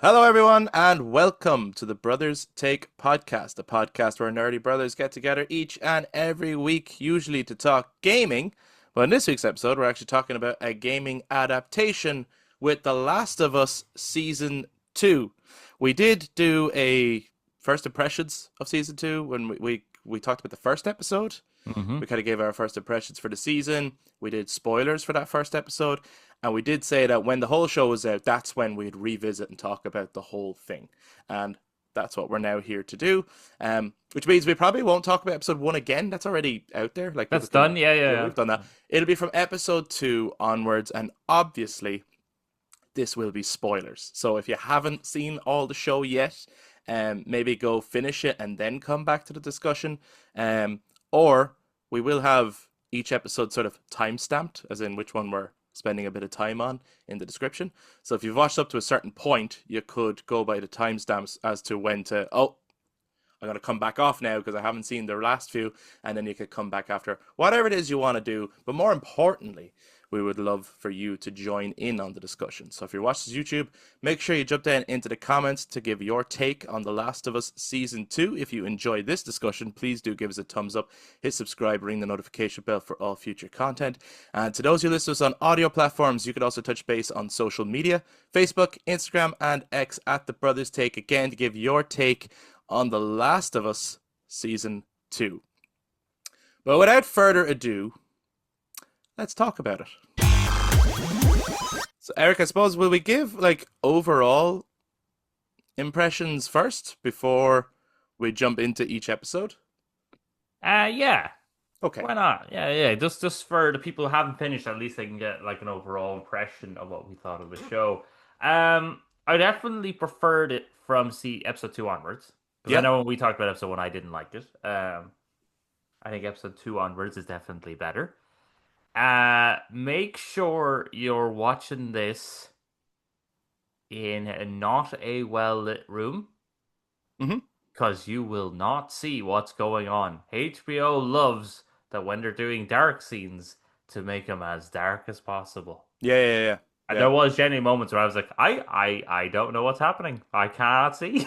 Hello, everyone, and welcome to the Brothers Take podcast, a podcast where nerdy brothers get together each and every week, usually to talk gaming. But in this week's episode, we're actually talking about a gaming adaptation with The Last of Us Season 2. We did do a first impressions of Season 2 when we talked about the first episode. hmm We kind of gave our first impressions for the season. We did spoilers for that first episode. And we did say that when the whole show was out, that's when we'd revisit and talk about the whole thing. And that's what we're now here to do. Which means we probably won't talk about episode 1 again. That's already out there. Like people That's can, done. Yeah, yeah, yeah, yeah. we've done that. It'll be from episode 2 onwards. And obviously, this will be spoilers. So if you haven't seen all the show yet, maybe go finish it and then come back to the discussion. Or we will have each episode sort of time stamped, as in which one we're spending a bit of time on in the description. So if you've watched up to a certain point, you could go by the timestamps as to when to, oh, I'm going to come back off now because I haven't seen the last few, and then you could come back after. Whatever it is you want to do, but more importantly, we would love for you to join in on the discussion. So if you're watching YouTube, make sure you jump down into the comments to give your take on The Last of Us Season 2. If you enjoyed this discussion, please do give us a thumbs up, hit subscribe, ring the notification bell for all future content. And to those who listen to us on audio platforms, you could also touch base on social media, Facebook, Instagram, and X at The Brothers Take, again, to give your take on The Last of Us Season 2. But without further ado, let's talk about it. So, Eric, I suppose, will we give like overall impressions first before we jump into each episode? Yeah. Okay. Why not? Yeah, yeah. Just for the people who haven't finished, at least they can get like an overall impression of what we thought of the show. I definitely preferred it from see episode 2 onwards because I Yeah. know when we talked about episode 1, I didn't like it. I think episode 2 onwards is definitely better. Make sure you're watching this in not a well lit room Mm-hmm. because you will not see what's going on. HBO loves that when they're doing dark scenes to make them as dark as possible. Yeah, yeah, yeah, And yeah. there was genuine moments where I was like, I don't know what's happening. I cannot see.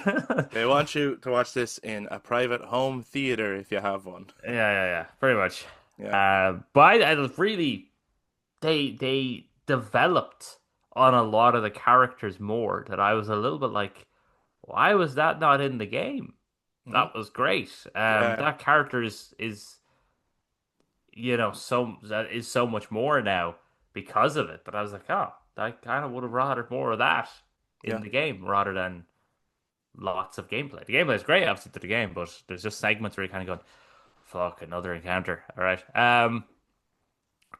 They want you to watch this in a private home theater if you have one. Yeah, pretty much. Yeah. But I really, they developed on a lot of the characters more that I was a little bit like, why was that not in the game? Mm-hmm. That was great. Yeah. That character is so that is so much more now because of it. But I was like, oh, I kind of would have rather more of that in Yeah. the game rather than lots of gameplay. The gameplay is great, obviously, to the game, but there's just segments where you're kind of going, fuck, another encounter. All right.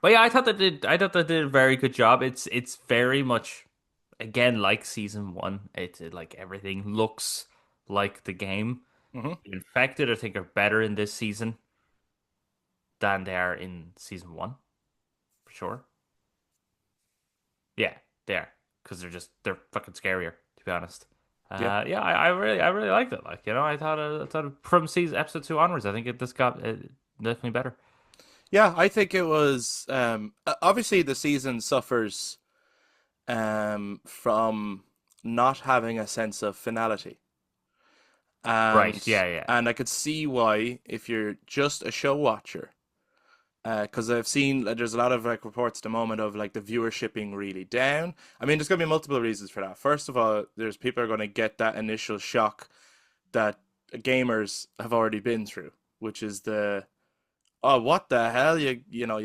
But yeah, I thought they did a very good job. It's very much again like season 1. It like everything looks like the game. Mm-hmm. Infected, I think, are better in this season than they are in season 1, for sure. Yeah, they are because they're fucking scarier, to be honest. Yeah. Yeah, I really liked it. Like I thought from season episode 2 onwards, I think it just got definitely better. Yeah, I think it was obviously the season suffers from not having a sense of finality. And Right? Yeah, yeah. and I could see why if you're just a show watcher, because I've seen there's a lot of like reports at the moment of like the viewership being really down. I mean, there's gonna be multiple reasons for that. First of all, there's people are gonna get that initial shock that gamers have already been through, which is the oh what the hell you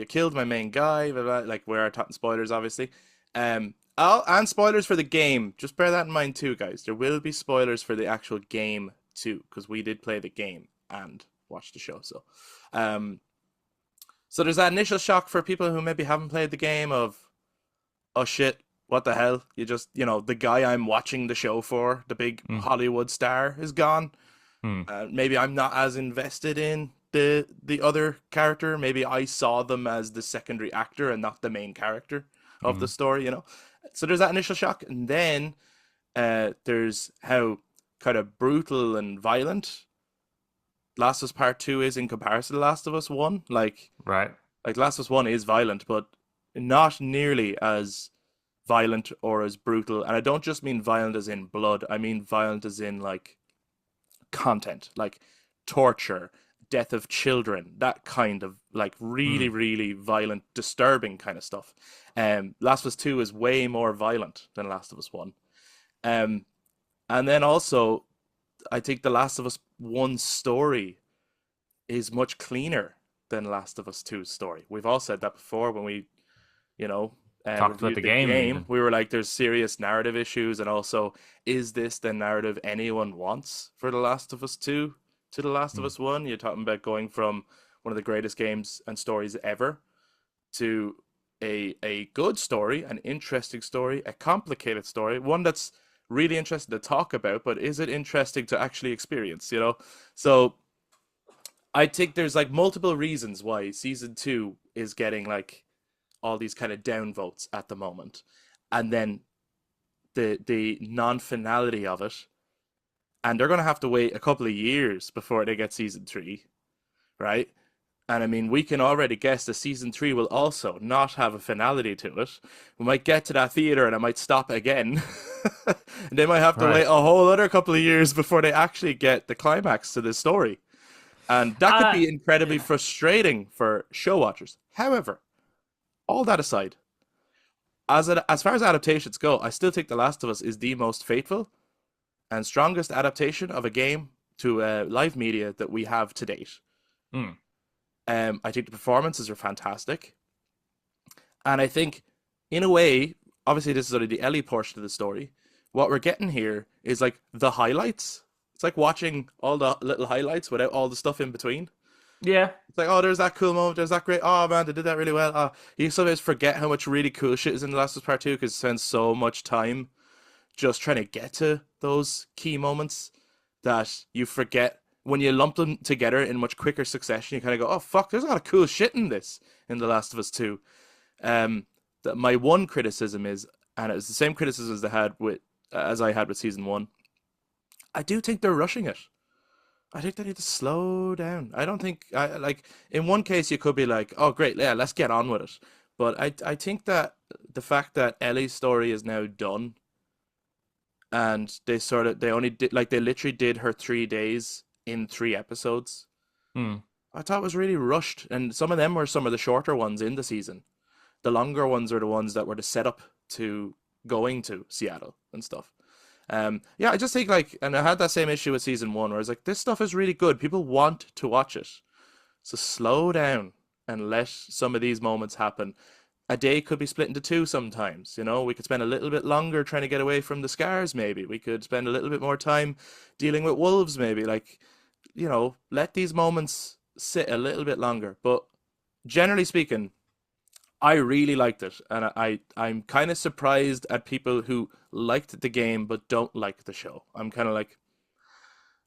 killed my main guy, blah, blah, like we're talking spoilers obviously. And spoilers for the game. Just bear that in mind too, guys. There will be spoilers for the actual game too, because we did play the game and watch the show. So there's that initial shock for people who maybe haven't played the game of, oh shit, what the hell? You just, the guy I'm watching the show for, the big Mm. Hollywood star, is gone. Hmm. Maybe I'm not as invested in the other character. Maybe I saw them as the secondary actor and not the main character of the Hmm. story. So there's that initial shock, and then there's how kind of brutal and violent Last of Us Part 2 is in comparison to Last of Us 1. Like Right. Last of Us 1 is violent, but not nearly as violent or as brutal. And I don't just mean violent as in blood. I mean violent as in like content, like torture, death of children, that kind of like really, Mm. really violent, disturbing kind of stuff. Last of Us 2 is way more violent than Last of Us 1. Um, and then also, I think the Last of Us 1 story is much cleaner than Last of Us 2's story. We've all said that before when we, you know, Talked about reviewed the the game game. even. We were like, there's serious narrative issues, and also, is this the narrative anyone wants for The Last of Us 2 to The Last of Mm. Us 1? You're talking about going from one of the greatest games and stories ever to a good story, an interesting story, a complicated story, one that's really interesting to talk about, but is it interesting to actually experience, you know? So I think there's like multiple reasons why season two is getting like all these kind of down votes at the moment. And then the non-finality of it, and they're gonna have to wait a couple of years before they get season three, right? And I mean, we can already guess that season three will also not have a finality to it. We might get to that theater and it might stop again. And they might have to wait Right. a whole other couple of years before they actually get the climax to this story. And that could Uh, be incredibly frustrating for show watchers. However, all that aside, as far as adaptations go, I still think The Last of Us is the most faithful and strongest adaptation of a game to live media that we have to date. mm, I think the performances are fantastic. And I think, in a way, obviously this is only the Ellie portion of the story. What we're getting here is like the highlights. It's like watching all the little highlights without all the stuff in between. yeah. It's like, oh, there's that cool moment, there's that great. Oh man, they did that really well. You sometimes forget how much really cool shit is in The Last of Us Part Two because it spends so much time just trying to get to those key moments that you forget when you lump them together in much quicker succession. You kind of go, oh fuck, there's a lot of cool shit in this in The Last of Us Two. Um, that my one criticism is, and it was the same criticism as I had with season one. I do think they're rushing it. I think they need to slow down. I don't think I like in one case you could be like, oh great, yeah, let's get on with it. But I think that the fact that Ellie's story is now done and they only did like they literally did her 3 days in 3 episodes. Mm, I thought it was really rushed, and some of them were some of the shorter ones in the season. The longer ones are the ones that were the setup to going to Seattle and stuff. Yeah, I just think like, and I had that same issue with season one, where I was like, this stuff is really good. People want to watch it, so slow down and let some of these moments happen. A day could be split into two sometimes. You know, we could spend a little bit longer trying to get away from the scars. Maybe we could spend a little bit more time dealing with wolves. Maybe like, you know, let these moments sit a little bit longer. But generally speaking, I really liked it, and I'm kind of surprised at people who liked the game but don't like the show. I'm kind of like,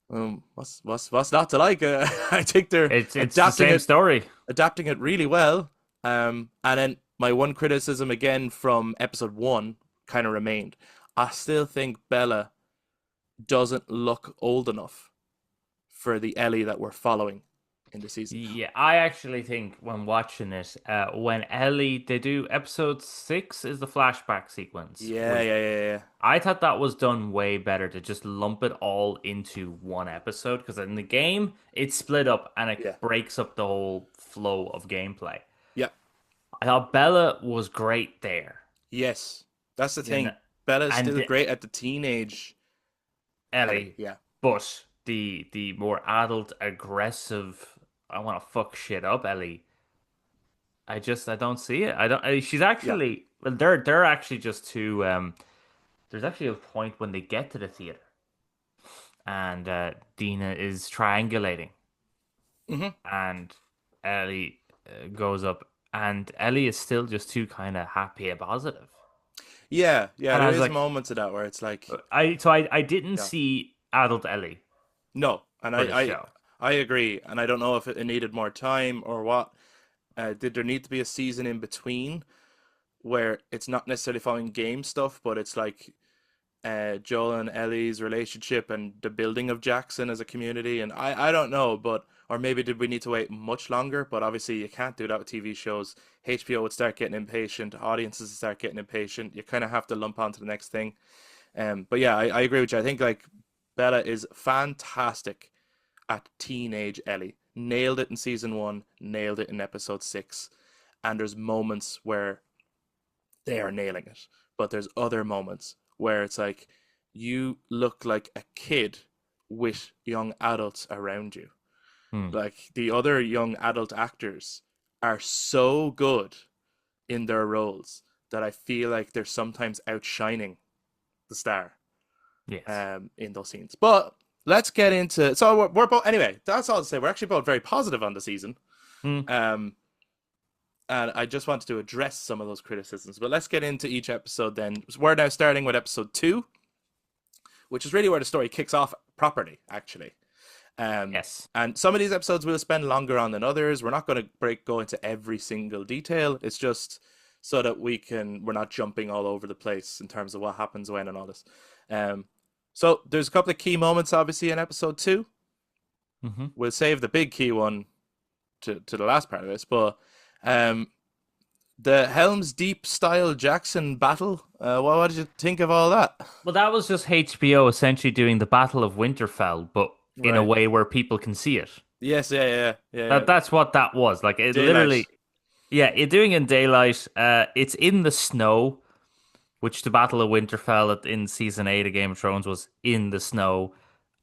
what's not to like? I think they're it's the same story. adapting it really well. And then my one criticism again from episode one kind of remained. I still think Bella doesn't look old enough for the Ellie that we're following in the season. Yeah, I actually think when watching it, when Ellie they do episode 6 is the flashback sequence Yeah, with yeah, yeah, yeah. I thought that was done way better to just lump it all into one episode because in the game it's split up and it Yeah. breaks up the whole flow of gameplay. Yeah. I thought Bella was great there. Yes. That's the You know, thing. Bella's and still great at the teenage Ellie. Ellie, Yeah. but the more adult, aggressive, I want to fuck shit up Ellie. I don't see it. I don't. She's Yeah. actually well. They're actually just too. There's actually a point when they get to the theater and Dina is triangulating Hmm. and Ellie goes up and Ellie is still just too kind of happy and positive. Yeah. Yeah. And I There was is like, moments of that where it's like, I didn't yeah. see adult Ellie No. And for the show. I agree. And I don't know if it needed more time or what. Did there need to be a season in between where it's not necessarily following game stuff, but it's like Joel and Ellie's relationship and the building of Jackson as a community? And I don't know, but Or maybe did we need to wait much longer? But obviously you can't do that with TV shows. HBO would start getting impatient, audiences would start getting impatient. You kind of have to lump on to the next thing. But yeah, I agree with you. I think like Bella is fantastic at teenage Ellie. Nailed it in season 1, nailed it in episode 6. And there's moments where they are nailing it. But there's other moments where it's like you look like a kid with young adults around you. Hmm. Like the other young adult actors are so good in their roles that I feel like they're sometimes outshining the star Yes. in those scenes. But let's get into so we're both anyway. That's all to say. We're actually both very positive on the season. Hmm. Um, and I just wanted to address some of those criticisms. But let's get into each episode then. We're now starting with episode 2, which is really where the story kicks off properly, actually. Yes. And some of these episodes we'll spend longer on than others. We're not going to go into every single detail. It's just so that we're not jumping all over the place in terms of what happens when and all this. So there's a couple of key moments, obviously, in episode 2. Mm-hmm. We'll save the big key one to the last part of this, but the Helm's Deep style Jackson battle. What did you think of all that? Well, that was just HBO essentially doing the Battle of Winterfell, but in a Right. way where people can see it. Yes. Yeah. That's what that was. Like it Daylight. literally, yeah, it doing in daylight. It's in the snow, which the Battle of Winterfell in season 8 of Game of Thrones was in the snow.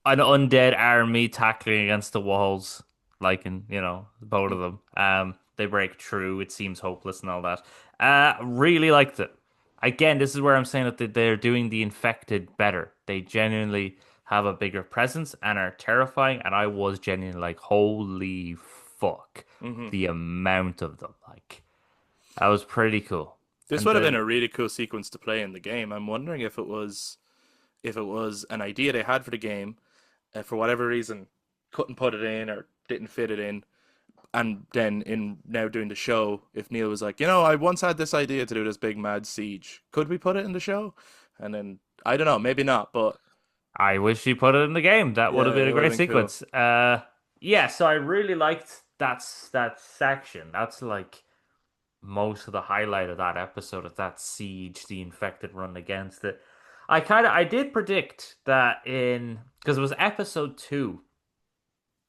An undead army tackling against the walls, like in both of them. They break through. It seems hopeless and all that. Really liked it. Again, this is where I'm saying that they're doing the infected better. They genuinely have a bigger presence and are terrifying. And I was genuinely like, holy fuck, Hmm. the amount of them. Like, that was pretty cool. This And would have been the a really cool sequence to play in the game. I'm wondering if it was an idea they had for the game, for whatever reason, couldn't put it in or didn't fit it in. And then in now doing the show, if Neil was like, I once had this idea to do this big mad siege, could we put it in the show? And then I don't know, maybe not, but I wish you put it in the game. That would yeah, have been it a would have great been cool. sequence. Yeah, so I really liked that section. That's like most of the highlight of that episode of that siege, the infected run against it. I did predict that because it was episode 2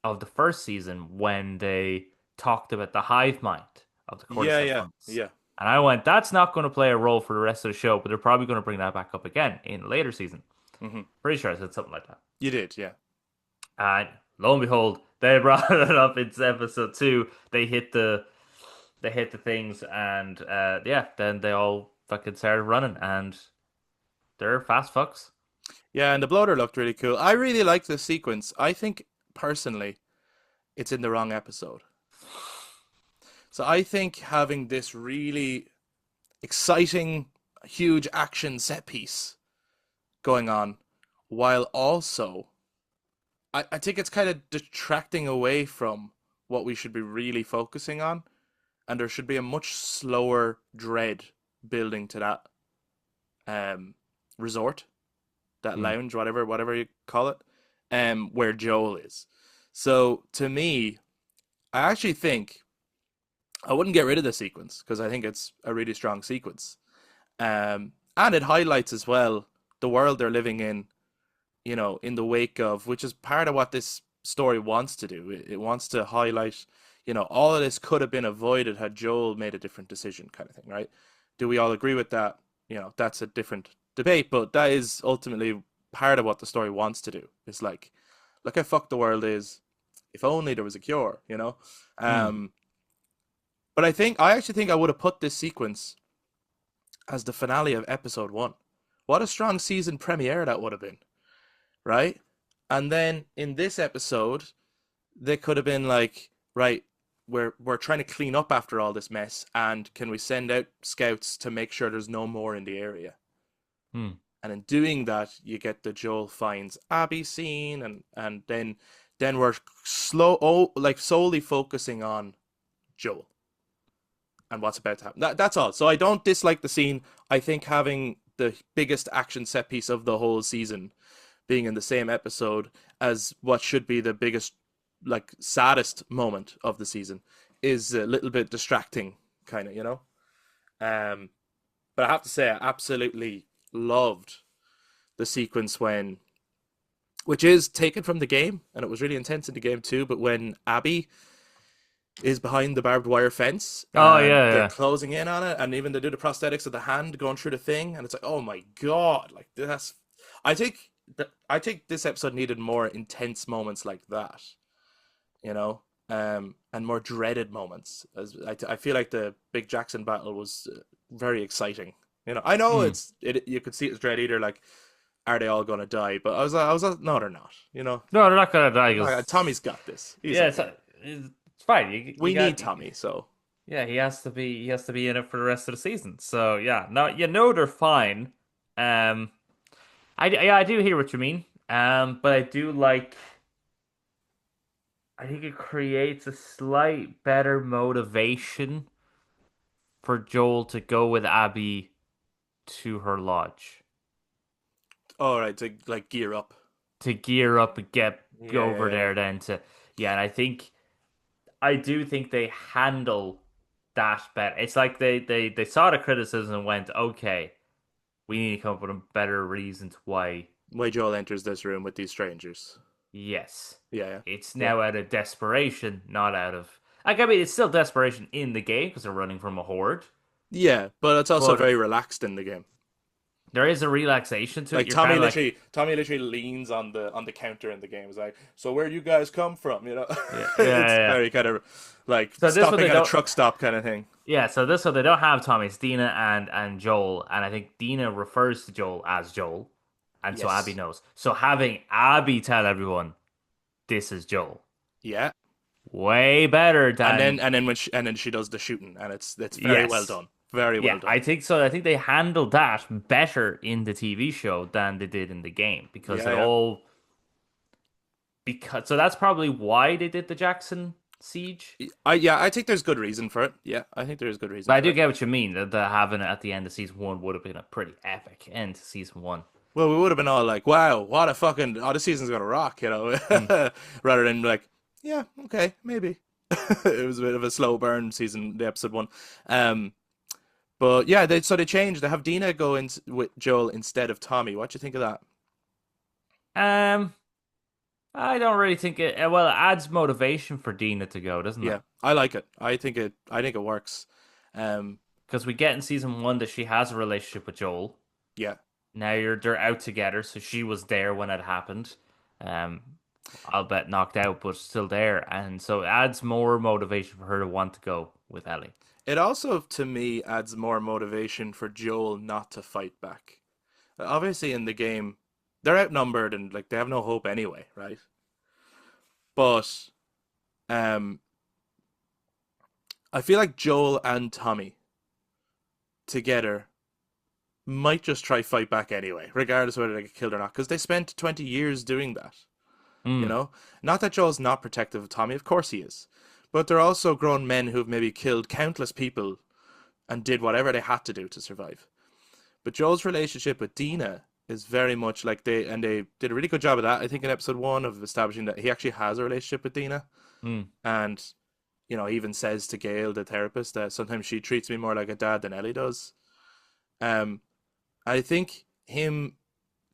of the first season when they talked about the hive mind of the cordyceps months. Yeah. And I went, that's not going to play a role for the rest of the show, but they're probably going to bring that back up again in a later season. Hmm. Pretty sure I said something like that. You did, yeah. And lo and behold, they brought it up. It's episode 2. They hit the things, and yeah, then they all fucking started running, and they're fast fucks. Yeah, and the bloater looked really cool. I really like this sequence. I think personally, it's in the wrong episode. So I think having this really exciting, huge action set piece going on, while also, I think it's kind of detracting away from what we should be really focusing on, and there should be a much slower dread building to that resort, that Mm. lounge, whatever you call it, where Joel is. So to me, I actually think I wouldn't get rid of the sequence because I think it's a really strong sequence. And it highlights as well the world they're living in, in the wake of, which is part of what this story wants to do. It wants to highlight, all of this could have been avoided had Joel made a different decision, kind of thing, right? Do we all agree with that? That's a different debate, but that is ultimately part of what the story wants to do. It's like, look how fucked the world is. If only there was a cure. Mm. But I actually think I would have put this sequence as the finale of episode 1. What a strong season premiere that would have been, right? And then in this episode, they could have been like, right, we're trying to clean up after all this mess, and can we send out scouts to make sure there's no more in the area? Mm. And in doing that, you get the Joel finds Abby scene, and then we're solely focusing on Joel and what's about to happen. That's all. So I don't dislike the scene. I think having the biggest action set piece of the whole season being in the same episode as what should be the biggest like saddest moment of the season is a little bit distracting, kind of, you know. Um, but I have to say, I absolutely loved the sequence when, which is taken from the game, and it was really intense in the game too. But when Abby is behind the barbed wire fence Oh and yeah, they're yeah. closing in on it, and even they do the prosthetics of the hand going through the thing, and it's like, oh my god, like that's. I think I think this episode needed more intense moments like that, you know, and more dreaded moments. As I feel like the Big Jackson battle was very exciting. You know, I know Mm. it. You could see it as Dread Eater, like, are they all gonna die? But I was like, no, they're not. You know, No, they're not gonna die. Tommy's got this. He's Yeah, okay. it's fine. You We need got Tommy, so yeah. He has to be in it for the rest of the season. So yeah, no, you know they're fine. Um, yeah, I do hear what you mean. But I do like. I think it creates a slight better motivation for Joel to go with Abby to her lodge all right to like gear up. to gear up and get Yeah, yeah, over yeah, there. Then to yeah, and I do think they handle that better. It's like they saw the criticism and went, okay, we need to come up with a better reasons why. why Joel enters this room with these strangers. Yes, Yeah, yeah, it's yeah. now out of desperation, not out of. Like, I mean, it's still desperation in the game because they're running from a horde, Yeah, but it's also but very relaxed in the game. there is a relaxation to it. Like You're kind of like, Tommy literally leans on the counter in the game. It's like, so where you guys come from? You know, yeah, yeah, it's yeah. very kind of like So this one stopping they at a don't. truck stop kind of thing. Yeah, so this one they don't have Tommy. It's Dina and Joel, and I think Dina refers to Joel as Joel, and so Abby Yes. knows. So having Abby tell everyone this is Joel, Yeah. way better And then than and then she does the shooting, and it's very well yes. done. Very Yeah, well done. I think so. I think they handled that better in the TV show than they did in the game because Yeah, it yeah. all because so that's probably why they did the Jackson siege. I think there's good reason for it. Yeah, I think there's good reason But I for do it. get what you mean. That having it at the end of season one would have been a pretty epic end to season one. Well, we would have been all like, "Wow, what a fucking oh, this season's gonna rock," you know, Mm. rather than like, "Yeah, okay, maybe." It was a bit of a slow burn season, the episode one. Um, but yeah, they changed. They have Dina go in with Joel instead of Tommy. What do you think of that? Um, I don't really think it. Well, it adds motivation for Dina to go, doesn't it? Yeah, I like it. I think it works. Um, Because we get in season one that she has a relationship with Joel. yeah, Now they're out together, so she was there when it happened. Um, I'll bet knocked out, but still there, and so it adds more motivation for her to want to go with Ellie. it also to me adds more motivation for Joel not to fight back. Obviously, in the game, they're outnumbered and like they have no hope anyway, right? But um, I feel like Joel and Tommy together might just try fight back anyway, regardless of whether they get killed or not, because they spent 20 years doing that. You Mm. know, not that Joel's not protective of Tommy, of course he is, but they're also grown men who've maybe killed countless people and did whatever they had to do to survive. But Joel's relationship with Dina is very much like they did a really good job of that. I think in episode one of establishing that he actually has a relationship with Dina, Mm. and you know, he even says to Gail, the therapist, that sometimes she treats me more like a dad than Ellie does. Um, I think him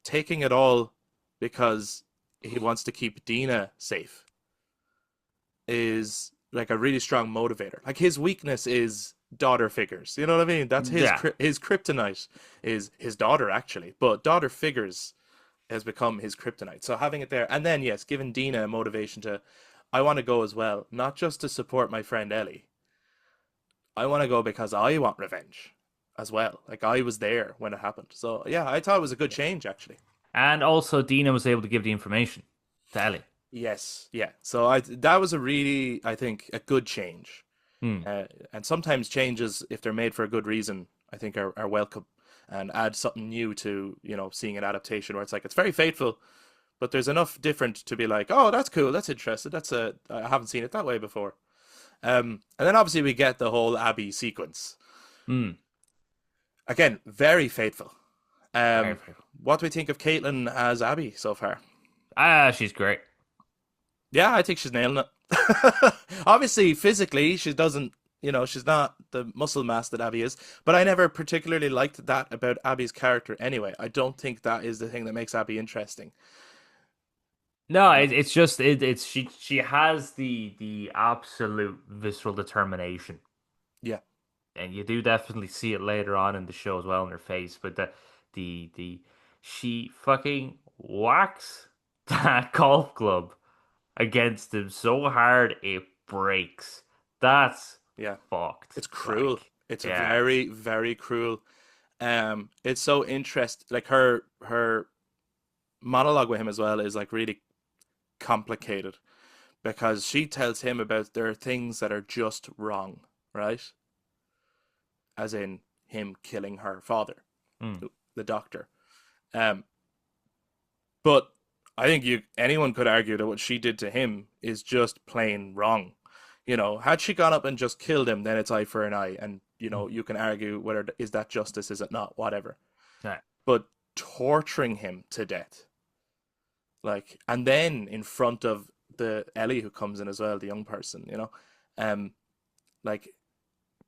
taking it all because he wants to keep Dina safe is like a really strong motivator. Like his weakness is daughter figures. You know what I mean? That's Yeah. his kryptonite is his daughter actually, but daughter figures has become his kryptonite. So having it there, and then yes, giving Dina a motivation to, I want to go as well, not just to support my friend Ellie. I want to go because I want revenge as well. Like I was there when it happened. So yeah, I thought it was a good change actually. And also, Dina was able to give the information to Ellie. Yes, yeah. So I that was a really I think a good change. Hmm. And sometimes changes, if they're made for a good reason, I think are welcome and add something new to, you know, seeing an adaptation where it's like it's very faithful, but there's enough different to be like, oh, that's cool, that's interesting, I haven't seen it that way before. And then obviously we get the whole Abby sequence. Hmm. Again, very faithful. Very, Um, very. what do we think of Caitlin as Abby so far? Ah, she's great. Yeah, I think she's nailing it. Obviously, physically, she doesn't, she's not the muscle mass that Abby is. But I never particularly liked that about Abby's character anyway. I don't think that is the thing that makes Abby interesting. No, You know? it's just it's she has the absolute visceral determination, Yeah, and you do definitely see it later on in the show as well in her face. But the she fucking whacks that golf club against him so hard it breaks. That's yeah. fucked. It's cruel. Like, It's a yeah. very, very cruel. It's so interest like her monologue with him as well is like really complicated because she tells him about there are things that are just wrong, right? As in him killing her father, Mm. the doctor. Um, but I think you anyone could argue that what she did to him is just plain wrong. Had she gone up and just killed him, then it's eye for an eye, and you can argue whether is that justice, is it not, whatever. Yeah. But torturing him to death, like, and then in front of the Ellie who comes in as well, the young person, um, like,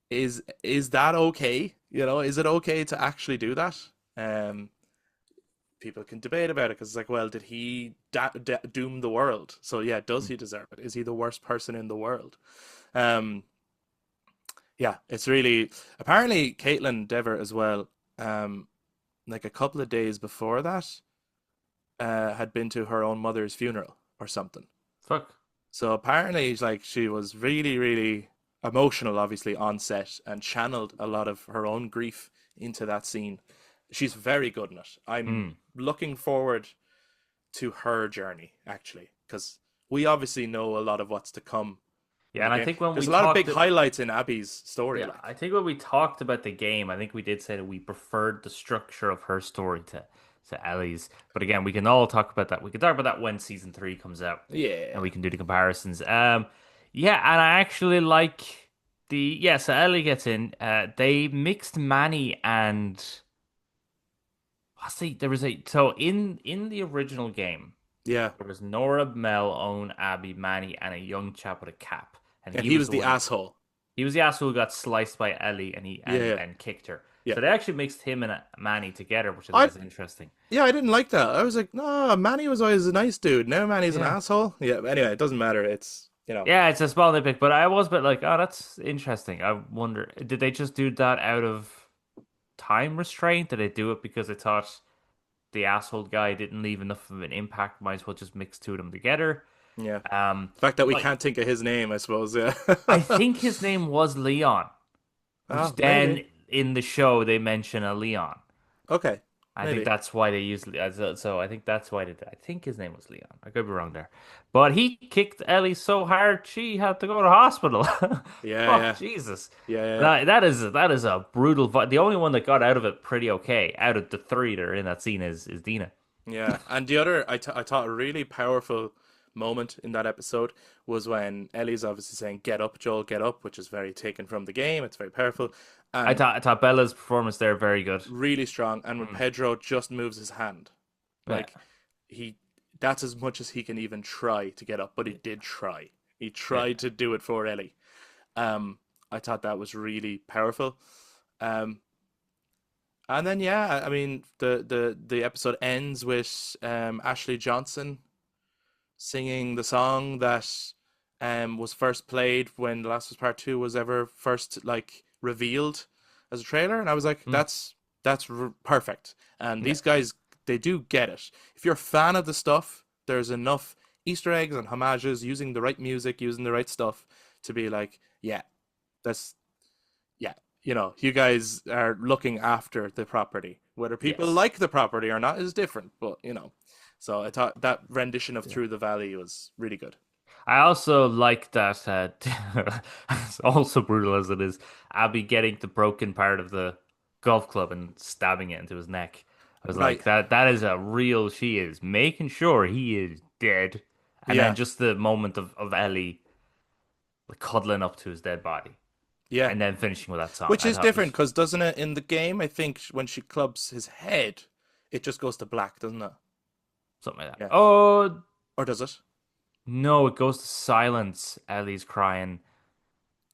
is that okay? Is it okay to actually do that? Um, People can debate about it because it's like, well, did he doom the world? So yeah, does Mm. he deserve it? Is he the worst person in the world? Um, yeah, it's really apparently Caitlin Dever as well. Like a couple of days before that, had been to her own mother's funeral or something. Fuck. So apparently, like she was really, really emotional, obviously on set, and channeled a lot of her own grief into that scene. She's very good in it. I'm Mm. looking forward to her journey actually, because we obviously know a lot of what's to come in Yeah, the and I game. think when There's we a lot of talked big highlights in Abby's story, Yeah, like I think when we talked about the game, I think we did say that we preferred the structure of her story to Ellie's. But again, we can all talk about that. We can talk about that when season three comes out, and yeah, we can do the comparisons. Yeah, and I actually like so Ellie gets in. They mixed Manny and there was a so in the original game yeah, there was Nora, Mel, Owen, Abby, Manny, and a young chap with a cap, and and he he was was the the one. asshole. He was the asshole who got sliced by Ellie and he Yeah, yeah, and kicked her. yeah. So they actually mixed him and Manny together, which I think I is interesting. Yeah, I didn't like that. I was like, no, Manny was always a nice dude. Now Manny's an Yeah. asshole. Yeah, but anyway, it doesn't matter. It's. Yeah, it's a small nitpick, but I was a bit like, oh, that's interesting. I wonder, did they just do that out of time restraint? Did they do it because they thought the asshole guy didn't leave enough of an impact? Might as well just mix two of them together. Yeah. Um, The fact that we but can't think of his name, I suppose. Yeah. I think his name was Leon, which Oh, maybe. then in the show they mention a Leon. Okay, I think maybe. that's why they used so I think that's why they I think his name was Leon. I could be wrong there. But he kicked Ellie so hard she had to go to hospital. Yeah, Fuck yeah, Jesus. yeah, yeah, yeah. That is a brutal the only one that got out of it pretty okay out of the three that are in that scene is Dina. Yeah. And the other, I thought a really powerful moment in that episode was when Ellie's obviously saying, "Get up, Joel, get up," which is very taken from the game. It's very powerful and I thought Bella's performance there very good. really strong. And when Mm, Pedro just moves his hand, yeah. like he that's as much as he can even try to get up, but he did try. He Yeah. tried to do it for Ellie. Um, I thought that was really powerful. Um, and then yeah, I mean the episode ends with Ashley Johnson singing the song that was first played when The Last of Us Part Two was ever first like revealed as a trailer, and I was like, Mm, that's perfect. And yeah. these guys, they do get it. If you're a fan of the stuff, there's enough Easter eggs and homages using the right music, using the right stuff to be like, yeah, that's yeah. You guys are looking after the property. Whether people Yes. like the property or not is different, but So I thought that rendition of Yeah. Through the Valley was really good. I also like that it's also brutal as it is, Abby getting the broken part of the golf club and stabbing it into his neck. I was Right. like, that is a real she is making sure he is dead. And then Yeah. just the moment of Ellie like, cuddling up to his dead body Yeah. and then finishing with that song. Which I is thought different was because doesn't it in the game, I think when she clubs his head, it just goes to black, doesn't it? something like that. Yeah. Oh Or does it? No, it goes to silence. Ellie's crying,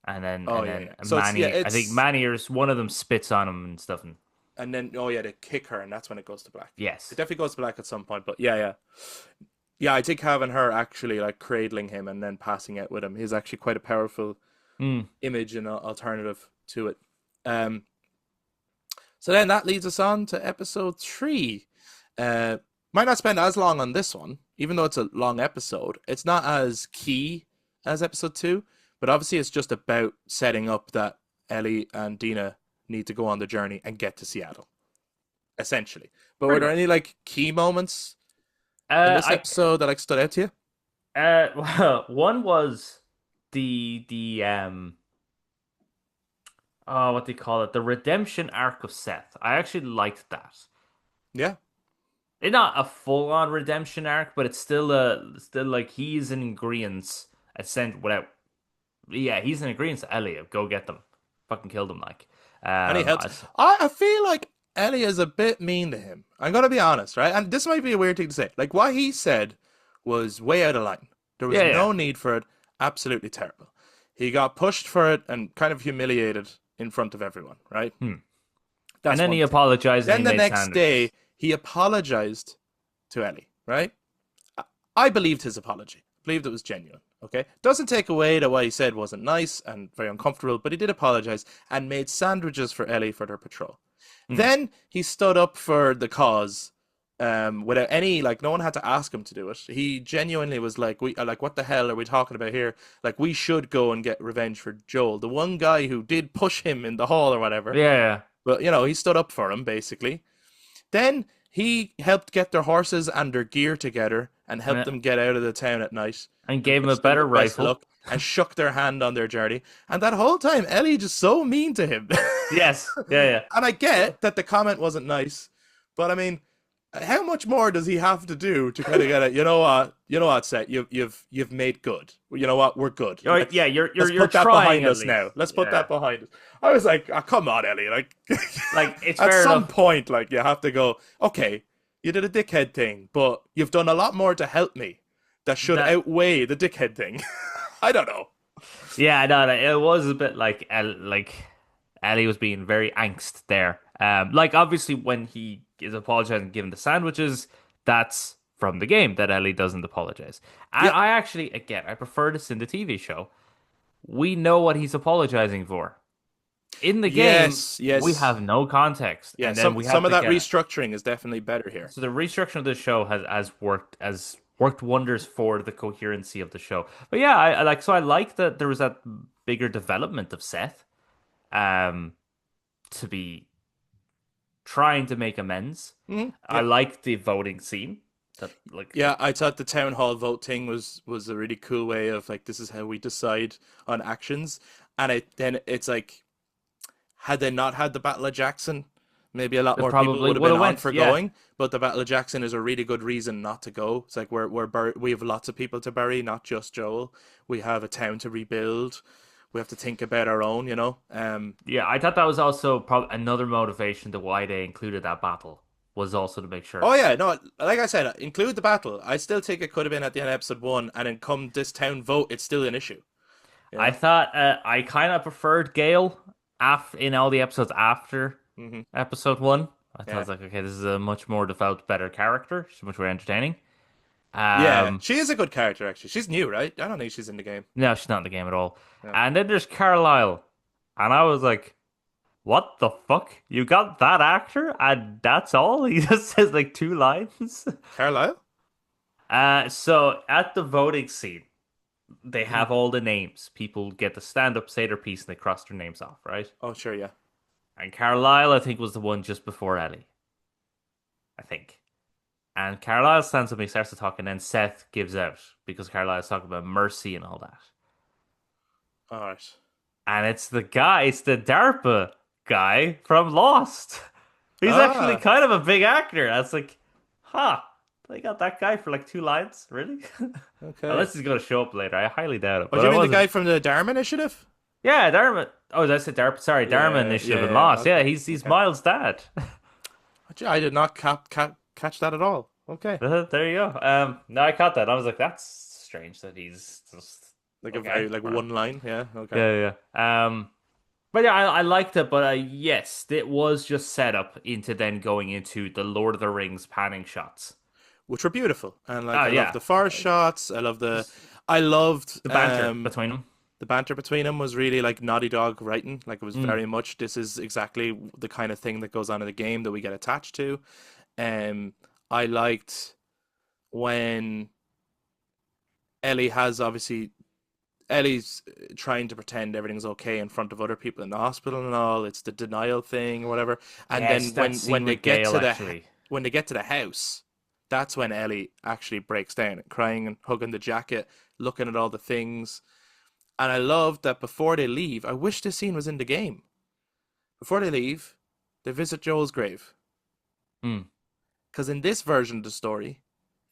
and then Oh yeah, yeah. So it's yeah, Manny. I think it's Manny or one of them spits on him and stuff. And and then oh yeah, they kick her, and that's when it goes to black. It yes, definitely goes to black at some point, but yeah, yeah, yeah. I think having her actually like cradling him and then passing out with him is actually quite a powerful mm. image and alternative to it. Um, so then that leads us on to episode three. Uh, might not spend as long on this one, even though it's a long episode. It's not as key as episode two, but obviously it's just about setting up that Ellie and Dina need to go on the journey and get to Seattle, essentially. But were Pretty there much. any like key moments in this I episode that like stood out to you? well, one was the oh, what do you call it? The redemption arc of Seth. I actually liked that. Yeah, It's not a full on redemption arc, but it's still like he's in agreement. Sent without yeah, he's in agreement to Elliot. Go get them, fucking kill them. Like, and he helps. I, I feel like Ellie is a bit mean to him. I'm gonna be honest, right? And this might be a weird thing to say. Like what he said was way out of line. There was yeah, yeah. no need for it. Absolutely terrible. He got pushed for it and kind of humiliated in front of everyone, right? Hmm. And That's then one he thing. apologized and he Then the made next day, sandwiches. he apologized to Ellie, right? I believed his apology. Believed it was genuine. Okay, doesn't take away that what he said wasn't nice and very uncomfortable, but he did apologize and made sandwiches for Ellie for their patrol. Hmm. Then he stood up for the cause, without any like no one had to ask him to do it. He genuinely was like, "We like what the hell are we talking about here? Like we should go and get revenge for Joel, the one guy who did push him in the hall or whatever." Yeah, yeah. But you know, he stood up for him basically. Then he helped get their horses and their gear together and helped Yeah. them get out of the town at night And and gave him a wished them the better best rifle. luck and shook their hand on their journey. And that whole time, Ellie just so mean to him. Yes, yeah, yeah. And I get that the comment wasn't nice, but I mean, how much more does he have to do to kind of get it? You know what, Seth, you've made good. You know what, we're good. Yeah, you're Let's you're put that trying behind at us now. least. Let's put Yeah. that behind us. I was like, oh, come on, Ellie. Like, Like it's at fair some enough. point, like you have to go. Okay, you did a dickhead thing, but you've done a lot more to help me. That should That outweigh the dickhead thing. I don't know. yeah, no, it was a bit like Ellie was being very angst there. Like obviously when he is apologizing, giving the sandwiches, that's from the game that Ellie doesn't apologize. And Yeah. I actually, again, I prefer this in the TV show. We know what he's apologizing for. In the game, Yes. we Yes. have no context, Yeah. and then we Some have of to that get. restructuring is definitely better here. So the restructuring of the show has worked wonders for the coherency of the show. But yeah, I like so I like that there was that bigger development of Seth, um, to be trying to make amends. I Yeah. like the voting scene. That like Yeah, I thought the town hall vote thing was a really cool way of like this is how we decide on actions, and it's like had they not had the Battle of Jackson, maybe a lot it more people probably would have would been have on went. for Yeah, going. But the Battle of Jackson is a really good reason not to go. It's like we have lots of people to bury, not just Joel. We have a town to rebuild. We have to think about our own, you know. yeah. I thought that was also probably another motivation to why they included that battle was also to make sure. Oh yeah, no, like I said, include the battle. I still think it could have been at the end of episode one, and then come this town vote, it's still an issue. You I know. thought I kind of preferred Gale in all the episodes after Hmm. episode one. I thought I Yeah. was like, okay, this is a much more developed, better character. She's much more entertaining. Yeah, Um, she is a good character actually. She's new, right? I don't think she's in the game. no, she's not in the game at all. Yeah. And then there's Carlisle, and I was like, what the fuck? You got that actor, and that's all? He just says like two lines. Carlisle? So at the voting scene, they Mhm. have all the names. People get to stand up, say their piece, and they cross their names off, right? Oh, sure, yeah. And Carlisle, I think, was the one just before Ellie. I think. And Carlisle stands up and he starts to talk, and then Seth gives out because Carlisle's talking about mercy and all that. All right. And it's the DARPA guy from Lost. He's actually Ah, kind of a big actor. I was like, huh, they got that guy for like two lines? Really? okay. Unless he's going to show up later. I highly doubt it. Oh, do But you I mean the wasn't. guy from the Dharma Initiative? Yeah, Dharma. Oh, did I say DARPA? Sorry, Dharma Yeah, Initiative yeah, and yeah. Lost. Yeah, he's Okay. Miles' dad. Gee, I did not catch that at all. Okay. There you go. No, I caught that. I was like, that's strange that he's just Like a okay. very like Or, one line. Yeah. Okay. yeah, yeah. But yeah, I liked it. But yes, it was just set up into then going into the Lord of the Rings panning shots. Which were beautiful. And like Oh I love yeah, the forest shots. just I loved the banter between them. the banter between them was really like Naughty Dog writing. Like it was Mm. very much this is exactly the kind of thing that goes on in the game that we get attached to. Um I liked when Ellie has obviously Ellie's trying to pretend everything's okay in front of other people in the hospital and all. It's the denial thing or whatever. And Yes, then that when scene they with get Gale to actually. when they get to the house, that's when Ellie actually breaks down and crying and hugging the jacket, looking at all the things. And I love that before they leave, I wish this scene was in the game. Before they leave, they visit Joel's grave. Mm. Because in this version of the story,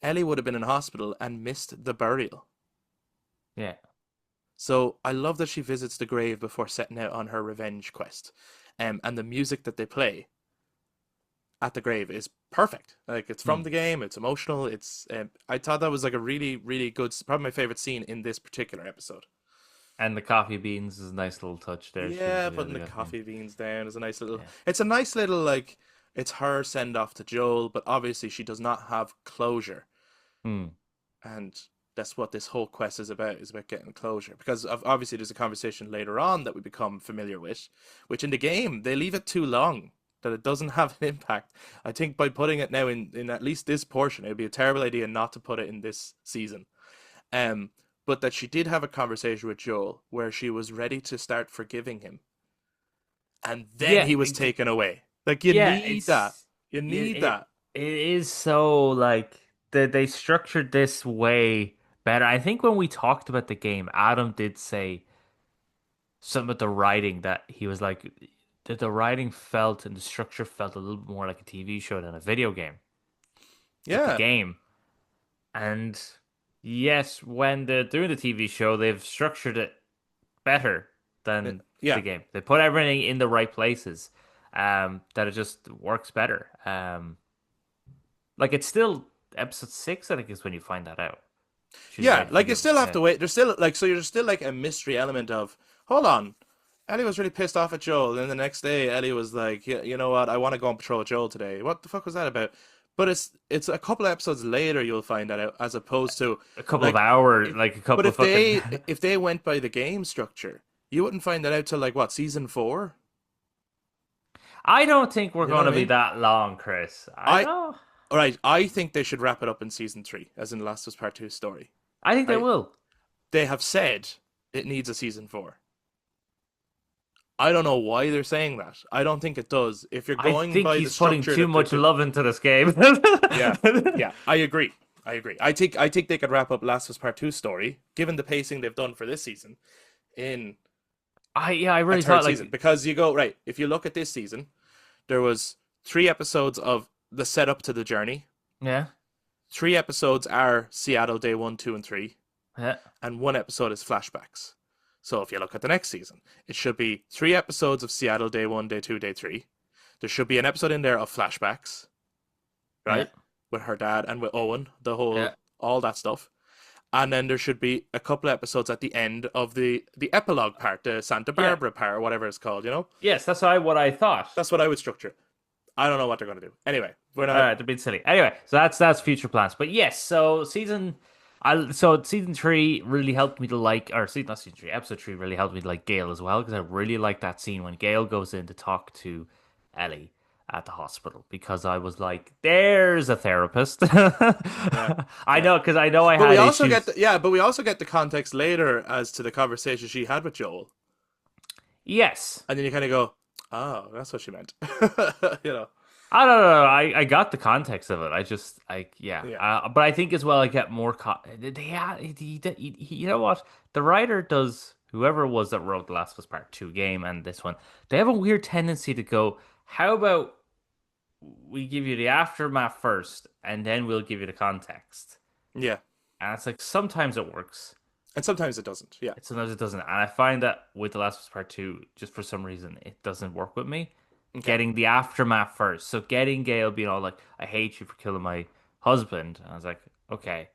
Ellie would have been in hospital and missed the burial. Yeah. So I love that she visits the grave before setting out on her revenge quest. And the music that they play at the grave is perfect. Like it's from Mm. the game, it's emotional. It's I thought that was like a really really good, probably my favorite scene in this particular episode. And the coffee beans is a nice little touch there too. Yeah, The, putting the the coffee beans. coffee beans down is a nice little. Yeah. It's a nice little like it's her send off to Joel, but obviously she does not have closure, Mm. and that's what this whole quest is about getting closure. Because obviously there's a conversation later on that we become familiar with, which in the game they leave it too long that it doesn't have an impact. I think by putting it now in at least this portion, it would be a terrible idea not to put it in this season. Um, but that she did have a conversation with Joel where she was ready to start forgiving him, and then Yeah. he was taken away. Like you Yeah. need that. You It, need it that. it is so like they structured this way better. I think when we talked about the game, Adam did say something about the writing that he was like that the writing felt and the structure felt a little bit more like a TV show than a video game with the Yeah. game. And yes, when they're doing the TV show, they've structured it better than the Yeah. game. They put everything in the right places, that it just works better. Like it's still episode 6, I think, is when you find that out. She's Yeah, ready to like you forgive him. still have Yeah. to wait. There's still like so there's still like a mystery element of hold on. Ellie was really pissed off at Joel. Then the next day, Ellie was like, "Yeah, you know what? I want to go and patrol with Joel today." What the fuck was that about? But it's a couple of episodes later you'll find that out, as opposed to A couple of like, hours, if, like a but couple of fucking. if they went by the game structure, you wouldn't find that out till like what season 4? I don't think we're You know going what to I be mean? that long, Chris. I I know. all right. I think they should wrap it up in season 3, as in Last of Us Part 2 story. I think they I will. They have said it needs a season 4. I don't know why they're saying that. I don't think it does. If you're I going think by the he's putting structure too that they're much love into this game. yeah, yeah, I agree. I agree. I think they could wrap up Last of Us Part 2 story, given the pacing they've done for this season, in I a really third thought season. like Because you go right, if you look at this season, there was 3 episodes of the setup to the journey. yeah, 3 episodes are Seattle Day 1, 2, and 3, yeah, and 1 episode is flashbacks. So if you look at the next season, it should be 3 episodes of Seattle Day 1, Day 2, Day 3. There should be an episode in there of flashbacks, yeah, right? With her dad and with Owen, yeah, all that stuff. And then there should be a couple of episodes at the end of the epilogue part, the Santa yeah. Barbara part, or whatever it's called, you know? Yes, that's what I thought. That's what I would structure. I don't know what they're going to do. Anyway, we're All not. right, they're being silly. Anyway, so that's future plans. But yes, so season 3 really helped me to like, or season not season 3, episode 3 really helped me to like Gale as well because I really like that scene when Gale goes in to talk to Ellie at the hospital because I was like, there's a therapist. Yeah, I yeah. know because I know I But we had also get issues. but we also get the context later as to the conversation she had with Joel, Yes, and then you kind of go, "Oh, that's what she meant," you know? I don't know. I got the context of it. I just yeah. Yeah, But I think as well I get more. You know what? The writer does. Whoever it was that wrote The Last of Us Part 2 game and this one, they have a weird tendency to go, how about we give you the aftermath first and then we'll give you the context? yeah, And it's like sometimes it works, and sometimes it doesn't. Yeah, and sometimes it doesn't. And I find that with The Last of Us Part 2, just for some reason, it doesn't work with me. okay, Getting the aftermath first. So getting Gale being all like, I hate you for killing my husband. And I was like, okay,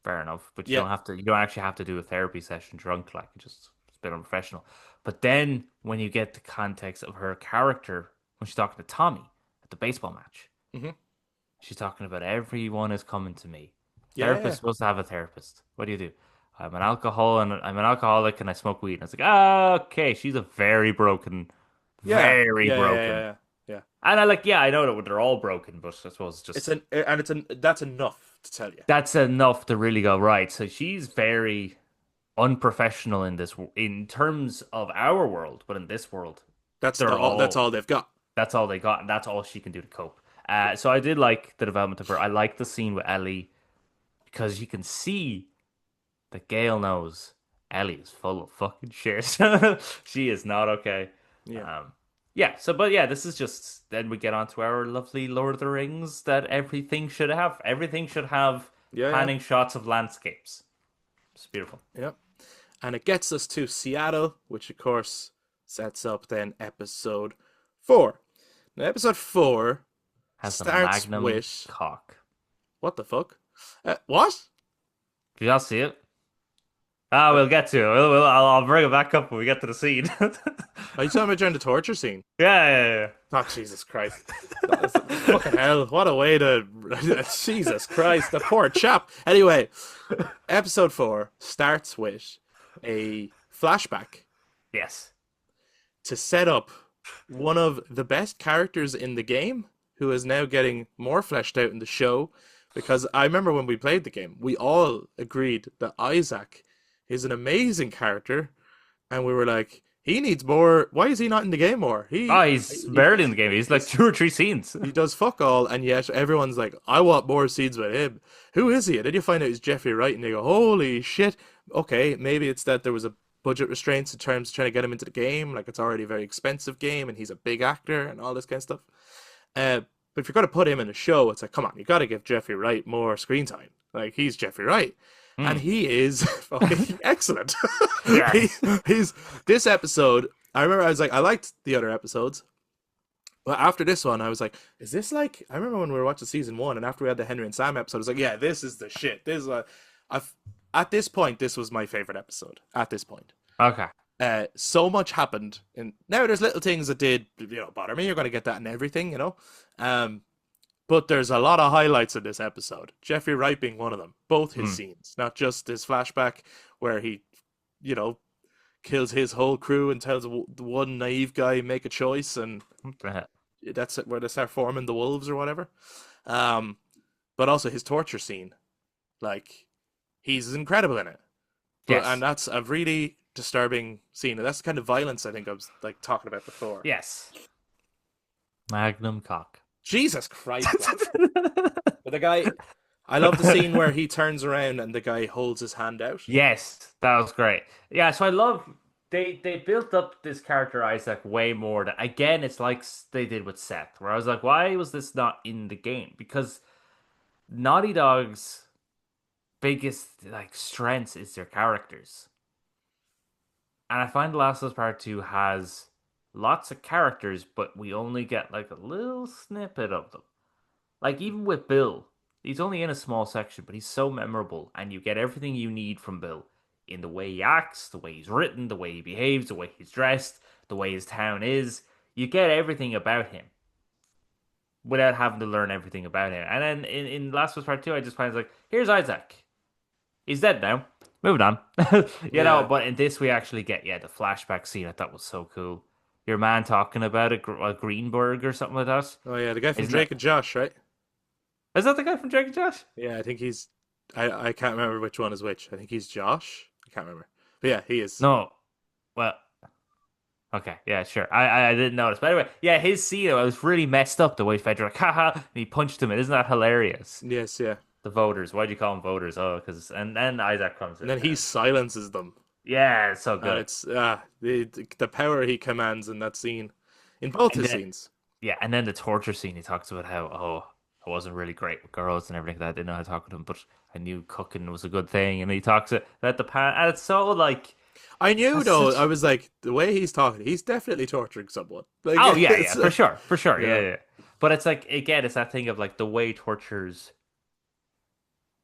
fair enough. But you Yeah. don't have to. You don't actually have to do a therapy session drunk. Like just it's a bit unprofessional. But then when you get the context of her character when she's talking to Tommy at the baseball match, Hmm. she's talking about everyone is coming to me. Yeah. Therapist supposed to have a therapist. What do? I'm an alcoholic and I smoke weed. And I was like, ah, okay, she's a very broken, Yeah. very Yeah. Yeah. Yeah. broken. Yeah. Yeah. And I like, yeah, I know that they're all broken, but I suppose it's It's just an and it's an that's enough to tell you. that's enough to really go right. So she's very unprofessional in this in terms of our world, but in this world, they're That's all all they've got. that's all they got, and that's all she can do to cope. So I did like the development of her. I like the scene with Ellie because you can see that Gail knows Ellie is full of fucking shit. She is not okay. Yeah. Um, yeah. So, but yeah, this is just then we get on to our lovely Lord of the Rings that everything should have. Everything should have Yeah. Yeah. panning shots of landscapes. It's beautiful. Yeah. And it gets us to Seattle, which of course sets up then episode 4. Now, episode 4 Has a starts magnum with cock. what the fuck? What? Did y'all see it? Ah, we'll get to it. I'll bring it back up when we get to the scene. Are you talking about during the torture scene? Yeah. Oh, Jesus Christ. Fucking hell. What a way to. Jesus Christ, the poor chap. Anyway, episode 4 starts with a flashback Yes. to set up one of the best characters in the game who is now getting more fleshed out in the show. Because I remember when we played the game, we all agreed that Isaac is an amazing character. And we were like, he needs more. Why is he not in the game more? Oh, he's barely in the game. He's like 2 or 3 scenes. He does fuck all, and yet everyone's like, I want more scenes with him. Who is he? And then you find out he's Jeffrey Wright, and you go, holy shit. Okay, maybe it's that there was a budget restraints in terms of trying to get him into the game. Like, it's already a very expensive game, and he's a big actor, and all this kind of stuff. But if you're going to put him in a show, it's like, come on, you got to give Jeffrey Wright more screen time. Like, he's Jeffrey Wright. And he is fucking excellent. Yeah. He's this episode. I remember I was like, I liked the other episodes, but after this one, I was like, is this like? I remember when we were watching season 1, and after we had the Henry and Sam episode, I was like, yeah, this is the shit. This is at this point, this was my favorite episode. At this point, Okay. so much happened, and now there's little things that did bother me. You're going to get that in everything. But there's a lot of highlights in this episode. Jeffrey Wright being one of them. Both his scenes, not just his flashback where he, kills his whole crew and tells the one naive guy make a choice, and that's it, where they start forming the wolves or whatever. But also his torture scene, like he's incredible in it. Yes. And that's a really disturbing scene. And that's the kind of violence I think I was like talking about before. Yes. Magnum cock. Jesus Christ. But the guy, I love the scene where he turns around and the guy holds his hand out. Yes, that was great. Yeah, so I love they built up this character Isaac way more. Than, again, it's like they did with Seth, where I was like, why was this not in the game? Because Naughty Dog's biggest strengths is their characters, and I find The Last of Us Part 2 has lots of characters, but we only get like a little snippet of them. Like even with Bill, he's only in a small section, but he's so memorable, and you get everything you need from Bill in the way he acts, the way he's written, the way he behaves, the way he's dressed, the way his town is. You get everything about him without having to learn everything about him. And then in Last of Us Part 2, I just find like, here's Isaac. He's dead now. Moving on. But in this we actually get, the flashback scene I thought was so cool. Your man talking about a Greenberg or something like that. Oh yeah, the guy from Drake and Josh, right? Is that the guy from Drake and Josh? Yeah, I think he's. I can't remember which one is which. I think he's Josh. I can't remember. But yeah, he is. No. Well. Okay. Yeah. Sure. I didn't notice. But anyway, yeah, his scene I was really messed up the way Federic, haha, and he punched him. Isn't that hilarious? Yes. Yeah. The voters. Why'd you call them voters? Oh, because and then Isaac comes in. And then he silences them. Yeah, it's so good. And it's the power he commands in that scene, in both his scenes. Yeah, and then the torture scene. He talks about how I wasn't really great with girls and everything like that. I didn't know how to talk with them, but I knew cooking was a good thing. And he talks about the pan, and it's so like. I knew though. I was like, the way he's talking, he's definitely torturing someone. Like, oh yeah, for sure, yeah. But it's like again, it's that thing of like the way tortures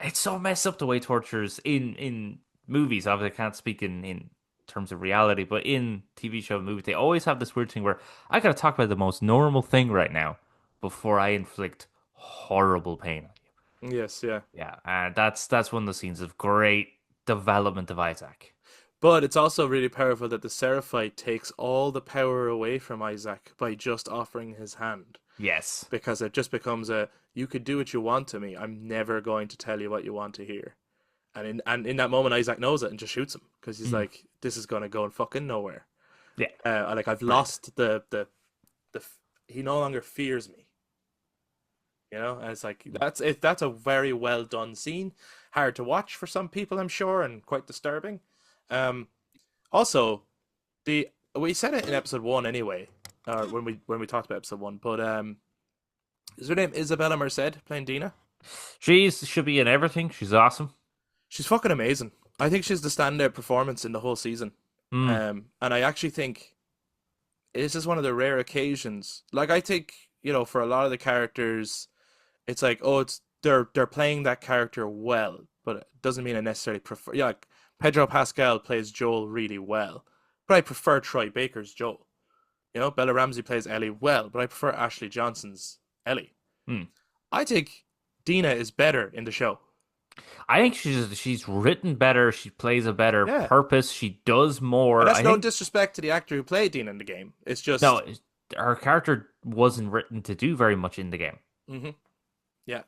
It's so messed up the way tortures in movies. Obviously, I can't speak in terms of reality, but in TV show and movie, they always have this weird thing where I gotta talk about the most normal thing right now before I inflict horrible pain on you. Yes, yeah. Yeah, and that's one of the scenes of great development of Isaac. But it's also really powerful that the Seraphite takes all the power away from Isaac by just offering his hand. Yes. Because it just becomes a you could do what you want to me. I'm never going to tell you what you want to hear. And in that moment, Isaac knows it and just shoots him because he's Mm. like, this is gonna go fucking nowhere. Yeah. Like I've Right. lost the he no longer fears me. You know, and it's like that's it. That's a very well done scene. Hard to watch for some people, I'm sure, and quite disturbing. Um, Also, the we said it in episode one anyway, when we talked about episode one. But is her name Isabella Merced playing Dina? Should be in everything. She's awesome. She's fucking amazing. I think she's the standout performance in the whole season. Mm. And I actually think this is one of the rare occasions. Like I think for a lot of the characters, it's like it's they're playing that character well, but it doesn't mean I necessarily prefer. Yeah, like Pedro Pascal plays Joel really well, but I prefer Troy Baker's Joel. Bella Ramsey plays Ellie well, but I prefer Ashley Johnson's Ellie. Mm. I think Dina is better in the show. I think she's written better. She plays a better Yeah. purpose. She does more. And that's I no think disrespect to the actor who played Dina in the game. It's just, no, her character wasn't written to do very much in the game. hmm yeah, Yeah.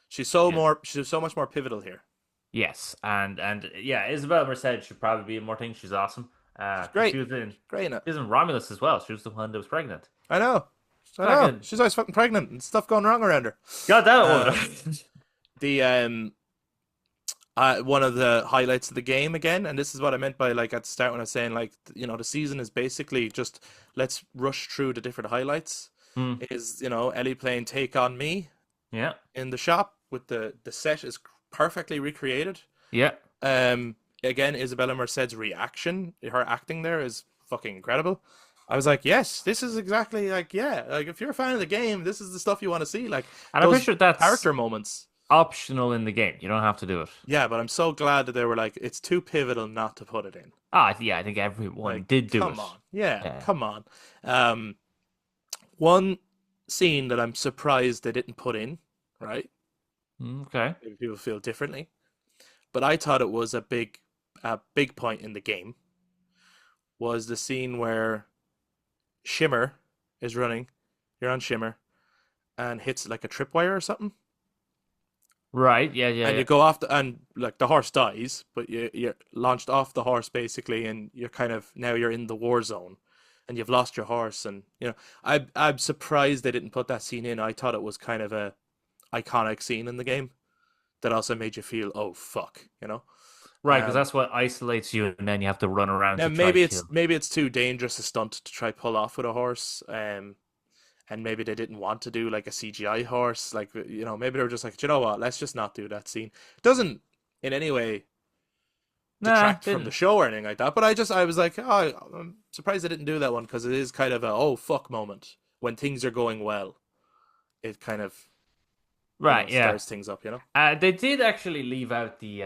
she's so much more pivotal here. Yes, and yeah, Isabel Merced should probably be in more things. She's awesome. She's 'Cause great, great in it. she was in Romulus as well. She was the one that was pregnant. I know, I know. Fucking She's always fucking pregnant and stuff going wrong around her. God that Uh, one. the One of the highlights of the game again, and this is what I meant by like at the start when I was saying like the season is basically just let's rush through the different highlights. Hmm. Is Ellie playing Take on Me Yeah, in the shop with the set is perfectly recreated. yeah. Again, Isabella Merced's reaction, her acting there is fucking incredible. I was like, yes, this is exactly like like if you're a fan of the game, this is the stuff you want to see. Like And I'm those pretty sure that's character moments. optional in the game. You don't have to do it. Yeah, but I'm so glad that they were like, it's too pivotal not to put it in. Ah, yeah, I think everyone Like, did do come it. on. Yeah, Yeah. come on. One scene that I'm surprised they didn't put in, right? Okay. Maybe people feel differently. But I thought it was a big point in the game was the scene where Shimmer is running. You're on Shimmer and hits like a tripwire or something. Right. Yeah. Yeah. And Yeah. you go off and like the horse dies, but you're launched off the horse basically, and you're kind of now you're in the war zone, and you've lost your horse, and I'm surprised they didn't put that scene in. I thought it was kind of a iconic scene in the game that also made you feel oh fuck. Right, because Um, that's what isolates you, and then you have to run around Now to try maybe to it's kill. maybe it's too dangerous a stunt to try pull off with a horse, and maybe they didn't want to do like a CGI horse, like maybe they were just like, you know what, let's just not do that scene. It doesn't in any way Nah, detract from the didn't. show or anything like that, but I was like, oh, I'm surprised they didn't do that one because it is kind of a oh fuck moment when things are going well. It kind of Right. Yeah. stirs things up. They did actually leave out the.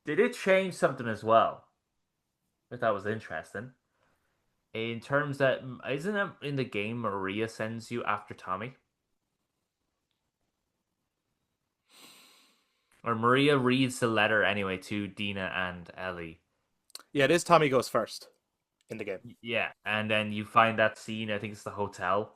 They did change something as well. I thought was interesting. In terms that isn't it in the game Maria sends you after Tommy, or Maria reads the letter anyway to Dina and Ellie. Yeah, it is Tommy goes first in the game. Yeah, and then you find that scene. I think it's the hotel,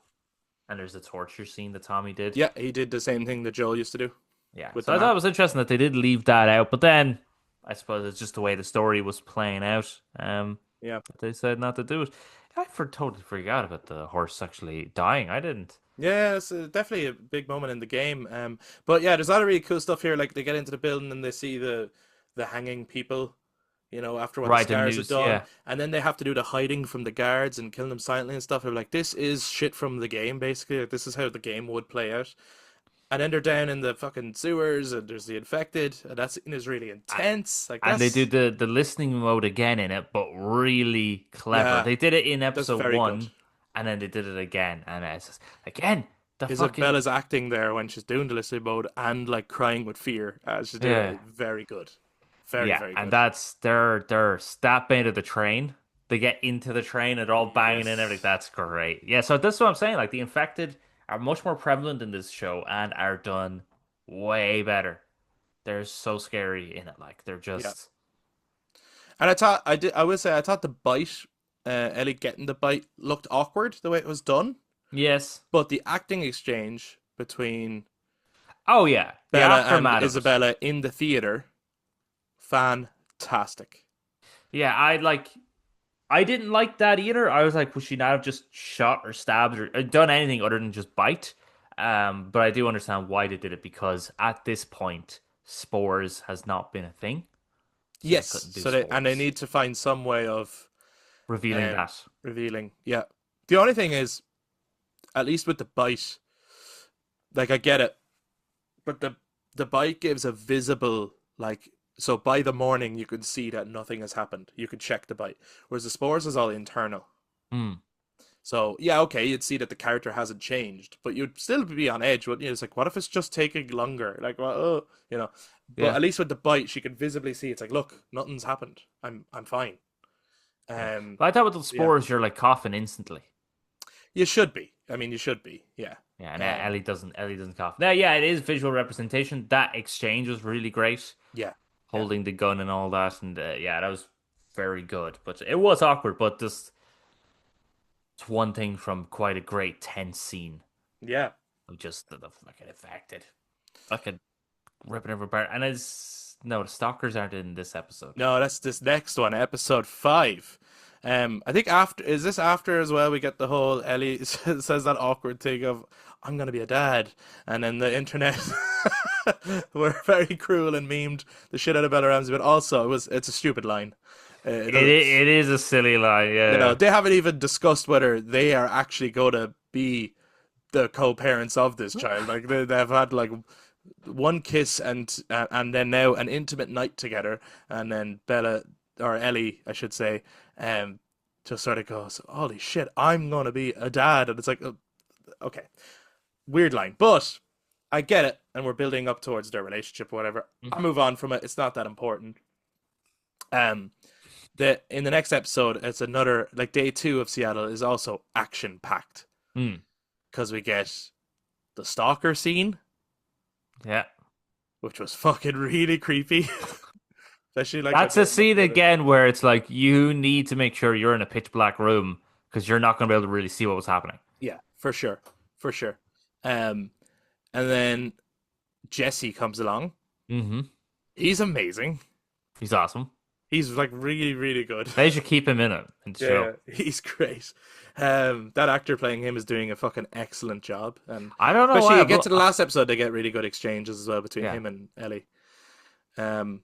and there's a torture scene that Tommy did. Yeah, he did the same thing that Joel used to do Yeah, with so the I thought map. it was interesting that they did leave that out, but then I suppose it's just the way the story was playing out. Yeah. They said not to do it. Totally forgot about the horse actually dying. I didn't. Yeah, it's definitely a big moment in the game. But yeah, there's a lot of really cool stuff here. Like they get into the building and they see the hanging people, after what the Right, the scars have news, done, yeah. and then they have to do the hiding from the guards and killing them silently and stuff. They're like, this is shit from the game, basically. Like, this is how the game would play out. And then they're down in the fucking sewers, and there's the infected, and that scene is really intense. Like And they that's do the listening mode again in it, but really clever. yeah, They did it in that's episode very good. one, and then they did it again, and it's just, again, the fucking Isabella's acting there when she's doing the listening mode and like crying with fear as she's doing yeah. it. Very good. Very, Yeah, very and good. that's their stat bait of the train. They get into the train and they're all banging in and everything. Yes. That's great. Yeah, so this is what I'm saying. Like the infected are much more prevalent in this show and are done way better. They're so scary in it. Like they're Yeah. just And I will say I thought the bite, Ellie getting the bite looked awkward the way it was done, yes. but the acting exchange between Oh yeah, the Bella and aftermath of it. Isabella in the theater, fantastic. Yeah, I didn't like that either. I was like, would she not have just shot or stabbed or done anything other than just bite? But I do understand why they did it because at this point, spores has not been a thing, so they Yes, couldn't do so they spores. need to find some way of Revealing that. revealing. Yeah. The only thing is, at least with the bite, like I get it, but the bite gives a visible like so by the morning you can see that nothing has happened. You can check the bite. Whereas the spores is all internal. Hmm. So yeah, okay, you'd see that the character hasn't changed, but you'd still be on edge, wouldn't you? It's like, what if it's just taking longer? Like, well, oh, you know. But Yeah. at least with the bite, she can visibly see. It's like, look, nothing's happened. I'm fine. Yeah. Um, But I thought with the yeah, spores, you're like coughing instantly. you should be. I mean, you should be. Yeah. Yeah, and Um, Ellie doesn't cough. Now, yeah, it is visual representation. That exchange was really great, yeah, yeah, holding the gun and all that, and yeah, that was very good. But it was awkward. But this it's one thing from quite a great tense scene yeah. of just the fucking affected, fucking ripping every apart. And it's no, the stalkers aren't in this episode. No, that's this next one, episode 5. I think after is this after as well? We get the whole Ellie says that awkward thing of "I'm gonna be a dad," and then the internet were very cruel and memed the shit out of Bella Ramsey. But also, it's a stupid line. It is a silly line, You know, yeah. they haven't even discussed whether they are actually going to be the co-parents of this child. Like they've had like one kiss and then now an intimate night together, and then Bella or Ellie, I should say, just sort of goes, "Holy shit, I'm gonna be a dad," and it's like, okay, weird line, but I get it, and we're building up towards their relationship, or whatever. I move on from it. It's not that important. Um, the in the next episode, it's another like day 2 of Seattle is also action packed Mm, because we get the stalker scene, yeah. which was fucking really creepy. Especially like That's a scene again where it's like you need to make sure you're in a pitch black room because you're not going to be able to really see what was happening. yeah, for sure, for sure. Um, and then Jesse comes along. Hmm. He's amazing. He's awesome. He's like really, really good. They should keep him in it in the show. Yeah, he's great. That actor playing him is doing a fucking excellent job, and I don't know especially why, you get to but the last episode, they get really good exchanges as well between yeah. him and Ellie. Um,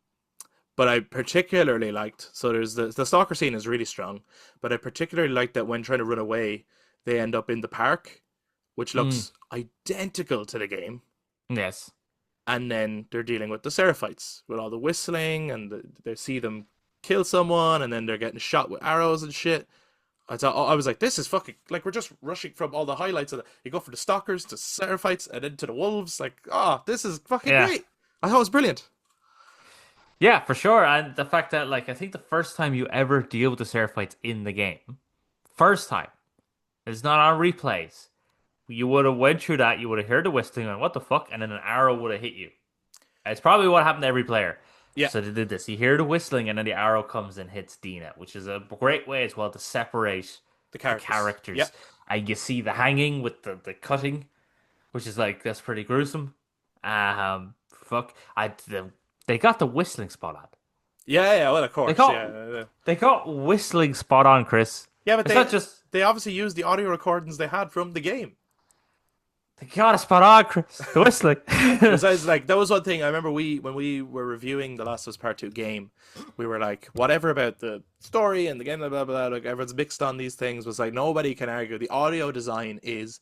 but I particularly liked there's the stalker scene is really strong, but I particularly liked that when trying to run away, they end up in the park, which Mm, looks identical to the game, yes. and then they're dealing with the Seraphites with all the whistling, and they see them kill someone, and then they're getting shot with arrows and shit. I was like, this is fucking like we're just rushing from all the highlights of you go from the stalkers to Seraphites and then to the wolves. Like, this is fucking Yeah. great. I thought it was brilliant. Yeah, for sure. And the fact that, like, I think the first time you ever deal with the Seraphites in the game, first time, it's not on replays. You would have went through that, you would have heard the whistling and what the fuck, and then an arrow would have hit you. It's probably what happened to every player. Yeah, So they did this. You hear the whistling, and then the arrow comes and hits Dina, which is a great way as well to separate the the characters. Yeah, characters. And you see the hanging with the cutting, which is like that's pretty gruesome. Fuck, they got the whistling spot on. yeah, yeah. Well, of They course, got yeah. they got whistling spot on, Chris. Yeah, but It's not just they obviously used the audio recordings they had from the game. they got a spot on, Chris. The whistling. Besides, like that was one thing I remember when we were reviewing the Last of Us Part 2 game, we were like, whatever about the story and the game, blah blah blah. Like everyone's mixed on these things. Was like nobody can argue the audio design is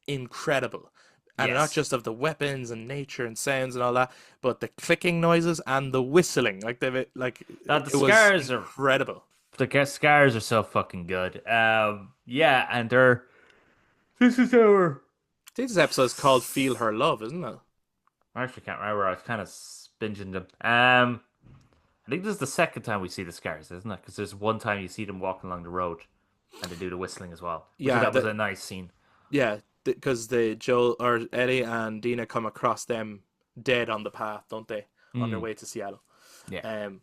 incredible, and not Yes. just of the weapons and nature and sounds and all that, but the clicking noises and the whistling. Like That the it was scars are incredible. the scars are so fucking good. Yeah, and they're this is our think this episode is called "Feel Her Love," isn't it? I actually can't remember. I was kind of binging them. I think this is the second time we see the scars, isn't it? Because there's one time you see them walking along the road, and they do the whistling as well. Which I Yeah, thought was a nice scene. yeah, because the Joel or Ellie and Dina come across them dead on the path, don't they, on their Mm, way to Seattle? yeah. Um,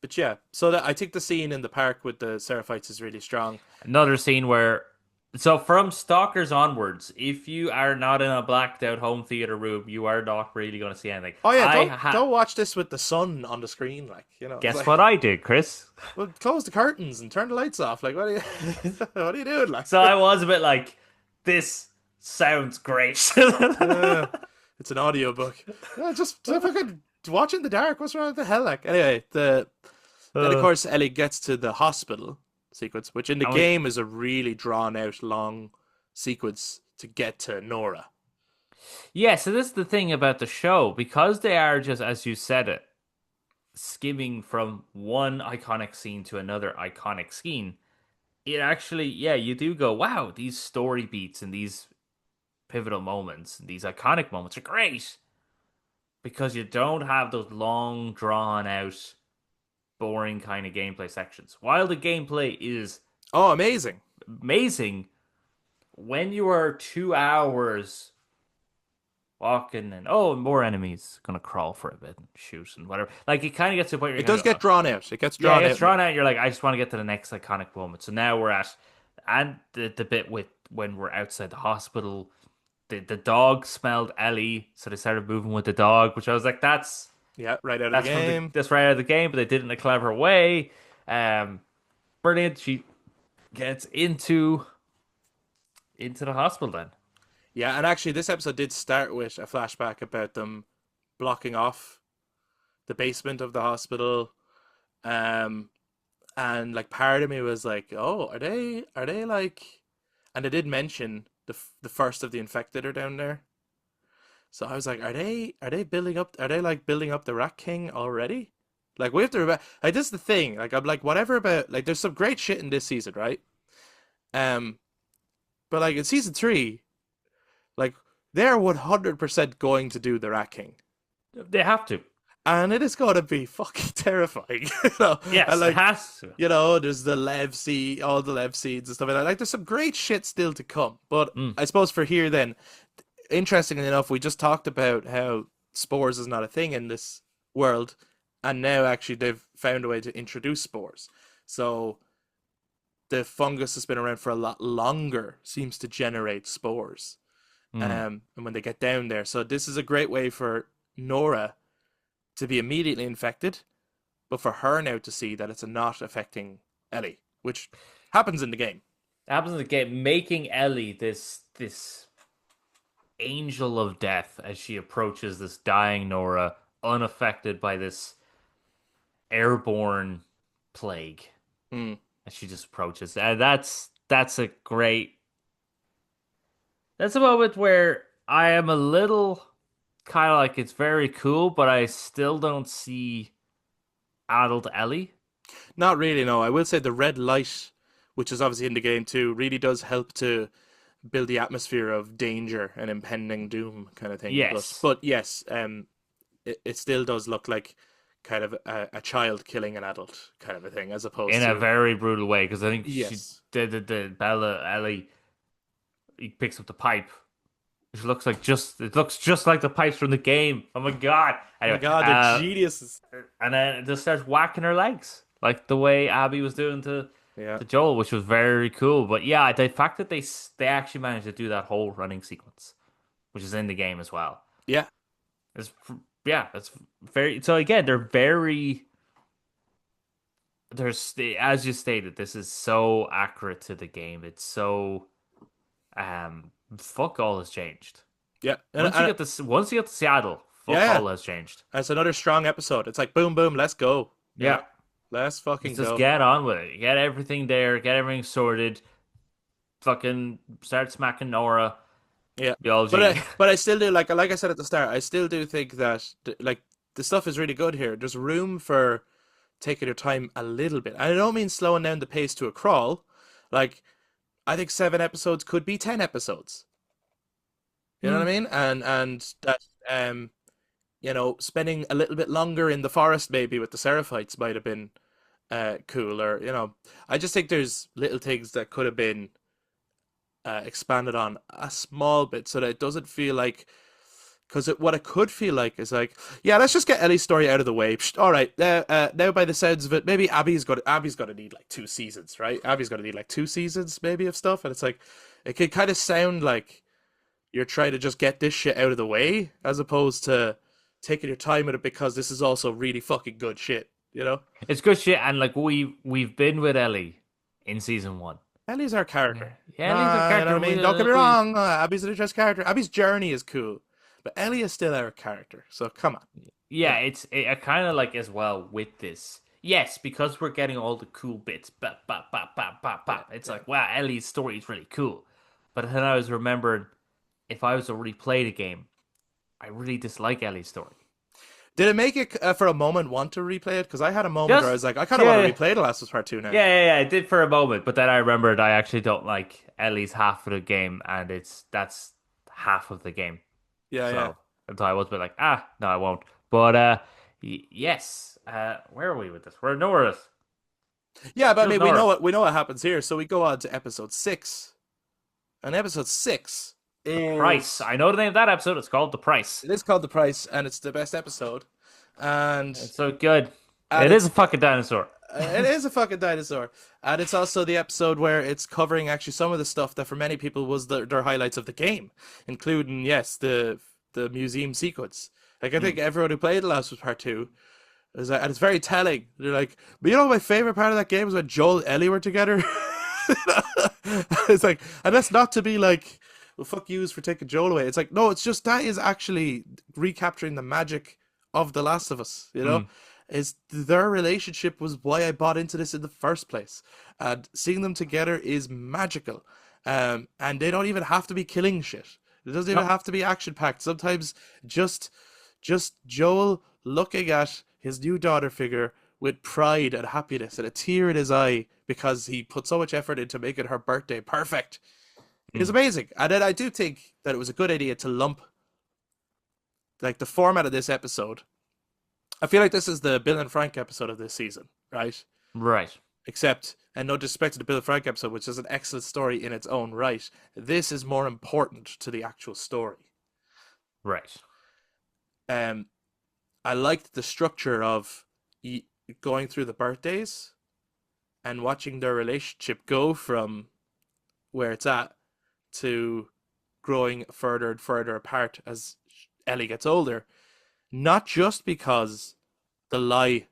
but yeah, so I think the scene in the park with the Seraphites is really strong. Another scene where, so from Stalkers onwards, if you are not in a blacked out home theater room, you are not really going to see anything. Oh yeah, don't watch this with the sun on the screen, like it's Guess like, what I did, Chris? well, close the curtains and turn the lights off. Like, what are you, what are you doing? Like, So I was a bit like, this sounds great. yeah, it's an audiobook. Yeah, just fucking watch in the dark. What's wrong with the hell? Like, anyway, then of course Ellie gets to the hospital sequence, which in the game is a really drawn out long sequence to get to Nora. Yeah, so this is the thing about the show, because they are just, as you said it, skimming from one iconic scene to another iconic scene. It actually, yeah, you do go, wow, these story beats and these pivotal moments, these iconic moments are great because you don't have those long, drawn out, boring kind of gameplay sections. While the gameplay is Oh, amazing. amazing, when you are 2 hours walking and more enemies gonna crawl for a bit and shoot and whatever, like it kind of gets to a point where It does get drawn out. It gets yeah, drawn it's out. drawn out. You're like, I just want to get to the next iconic moment. So now we're at, and the bit with when we're outside the hospital, the dog smelled Ellie, so they started moving with the dog, which I was like, Yeah, right out of that's the game. that's right out of the game, but they did it in a clever way. Brilliant. She gets into the hospital then. Yeah, and actually, this episode did start with a flashback about them blocking off the basement of the hospital. Um, and like part of me was like, "Oh, are they like?" And they did mention the first of the infected are down there. So I was like, "Are they building up? Are they like building up the Rat King already?" Like we have to remember, like this is the thing. Like I'm like whatever about like there's some great shit in this season, right? Um, but like in season 3, like they're 100% going to do the Rat King. They have to. And it is going to be fucking terrifying, you know. Yes, And it like, has to. there's the Lev seed, all the Lev seeds and stuff like that. Like, there's some great shit still to come. But Mm. I suppose for here, then, interestingly enough, we just talked about how spores is not a thing in this world, and now actually they've found a way to introduce spores. So the fungus has been around for a lot longer, seems to generate spores. Mm. And when they get down there, so this is a great way for Nora to be immediately infected, but for her now to see that it's not affecting Ellie, which happens in the game. It happens in the game, making Ellie this angel of death as she approaches this dying Nora, unaffected by this airborne plague. Mm. As she just approaches, and that's a great. That's a moment where I am a little kind of like, it's very cool, but I still don't see adult Ellie. Not really, no. I will say the red light, which is obviously in the game too, really does help to build the atmosphere of danger and impending doom kind of thing. Yes. But yes, it still does look like kind of a child killing an adult kind of a thing, as opposed In to a very brutal way, because I think she yes, did the Bella Ellie. He picks up the pipe. It looks just like the pipes from the game. Oh my god! oh my Anyway, god, they're geniuses. and then it just starts whacking her legs, like the way Abby was doing Yeah, to Joel, which was very cool. But yeah, the fact that they actually managed to do that whole running sequence, which is in the game as well, yeah, is yeah, it's very. So again, they're very. As you stated, this is so accurate to the game. It's so fuck all has changed. yeah. Once you get to Seattle, fuck Yeah, all has changed. it's another strong episode. It's like boom, boom, let's go. You Yeah. know? Let's fucking Just go. get on with it. Get everything there. Get everything sorted. Fucking start smacking Nora. Yeah, BLG. but I still do like I said at the start. I still do think that like the stuff is really good here. There's room for taking your time a little bit. And I don't mean slowing down the pace to a crawl. Like I think 7 episodes could be 10 episodes. You know what I mean? And that spending a little bit longer in the forest maybe with the Seraphites might have been cool. Or I just think there's little things that could have been expanded on a small bit so that it doesn't feel like. Because what it could feel like is like, yeah, let's just get Ellie's story out of the way. Psht, all right, now by the sounds of it, maybe Abby's got to need like 2 seasons, right? Abby's got to need like 2 seasons maybe of stuff, and it's like it could kind of sound like you're trying to just get this shit out of the way as opposed to taking your time with it because this is also really fucking good shit, you know? It's good shit, and like we've been with Ellie in season 1. Ellie's our Yeah, character. yeah, Ellie's a You know character. what I mean? Don't get me wrong. Abby's an interesting character. Abby's journey is cool, but Ellie is still our character. So come on, you Yeah, know? I kind of like as well with this. Yes, because we're getting all the cool bits. Bap, bap, bap, bap, bap, Yeah, bap. It's yeah. like, wow, Ellie's story is really cool. But then I was remembering, if I was to replay the game, I really dislike Ellie's story. Did it make it for a moment want to replay it? Because I had a moment where I Just was like, I kind of want to yeah, replay The Last of Us Part 2 now. I did for a moment, but then I remembered I actually don't like Ellie's half of the game, and that's half of the game. Yeah, yeah. So until I was a bit like, no, I won't. But yes. Where are we with this? We're nowhere. Yeah, but I Just mean, nowhere. we know what happens here. So we go on to episode 6. And episode 6 The Price. is I know the name of that episode. It's called The Price. it is called The Price, and it's the best episode. And It's so good. and It is it's a fucking dinosaur. it is a fucking dinosaur. And it's also the episode where it's covering actually some of the stuff that for many people was their highlights of the game, including yes, the museum sequence. Like I think Mm. everyone who played The Last of Us Part 2 is like, and it's very telling. They're like, but my favorite part of that game was when Joel and Ellie were together. It's like, and that's not to be like, well, fuck yous for taking Joel away. It's like, no, it's just that is actually recapturing the magic of The Last of Us. Mm. Is their relationship was why I bought into this in the first place, and seeing them together is magical. And they don't even have to be killing shit. It doesn't even No. have to be action packed. Sometimes just Joel looking at his new daughter figure with pride and happiness and a tear in his eye because he put so much effort into making her birthday perfect is Mm. amazing. And then I do think that it was a good idea to lump like the format of this episode. I feel like this is the Bill and Frank episode of this season, right? Right. Except, and no disrespect to the Bill and Frank episode, which is an excellent story in its own right, this is more important to the actual story. Right. Um, I liked the structure of going through the birthdays and watching their relationship go from where it's at to growing further and further apart as Ellie gets older. Not just because the lie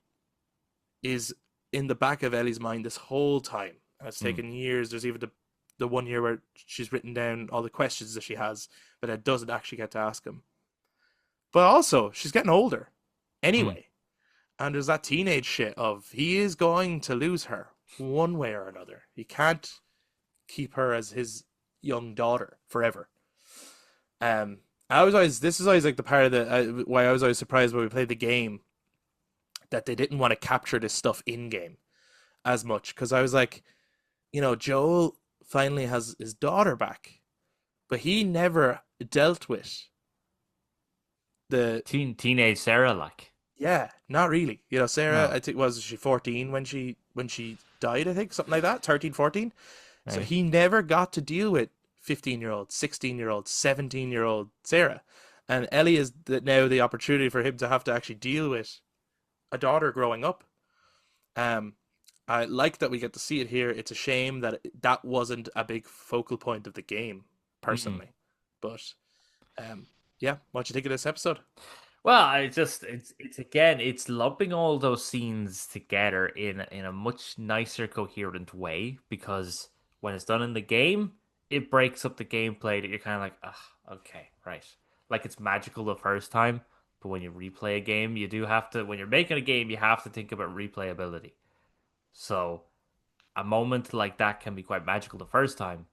is in the back of Ellie's mind this whole time, and it's Mm. taken years. There's even the one year where she's written down all the questions that she has, but it doesn't actually get to ask them. But also, she's getting older Mm. anyway. And there's that teenage shit of he is going to lose her one way or another. He can't keep her as his young daughter forever. I was always this is always like the part of the why I was always surprised when we played the game that they didn't want to capture this stuff in game as much because I was like, Joel finally has his daughter back, but he never dealt with the Teenage Sarah, like. yeah, not really. Sarah, No. I think was she 14 when she died, I think, something like that, 13, 14. So Right. he never got to deal with 15-year-old, 16-year-old, 17-year-old Sarah. And Ellie is now the opportunity for him to have to actually deal with a daughter growing up. Um, I like that we get to see it here. It's a shame that that wasn't a big focal point of the game, Mm-mm. personally. But yeah, what do you think of this episode? Well, it's again, it's lumping all those scenes together in a much nicer, coherent way because when it's done in the game, it breaks up the gameplay that you're kind of like, okay, right. Like it's magical the first time, but when you replay a game, you do have to, when you're making a game, you have to think about replayability. So a moment like that can be quite magical the first time,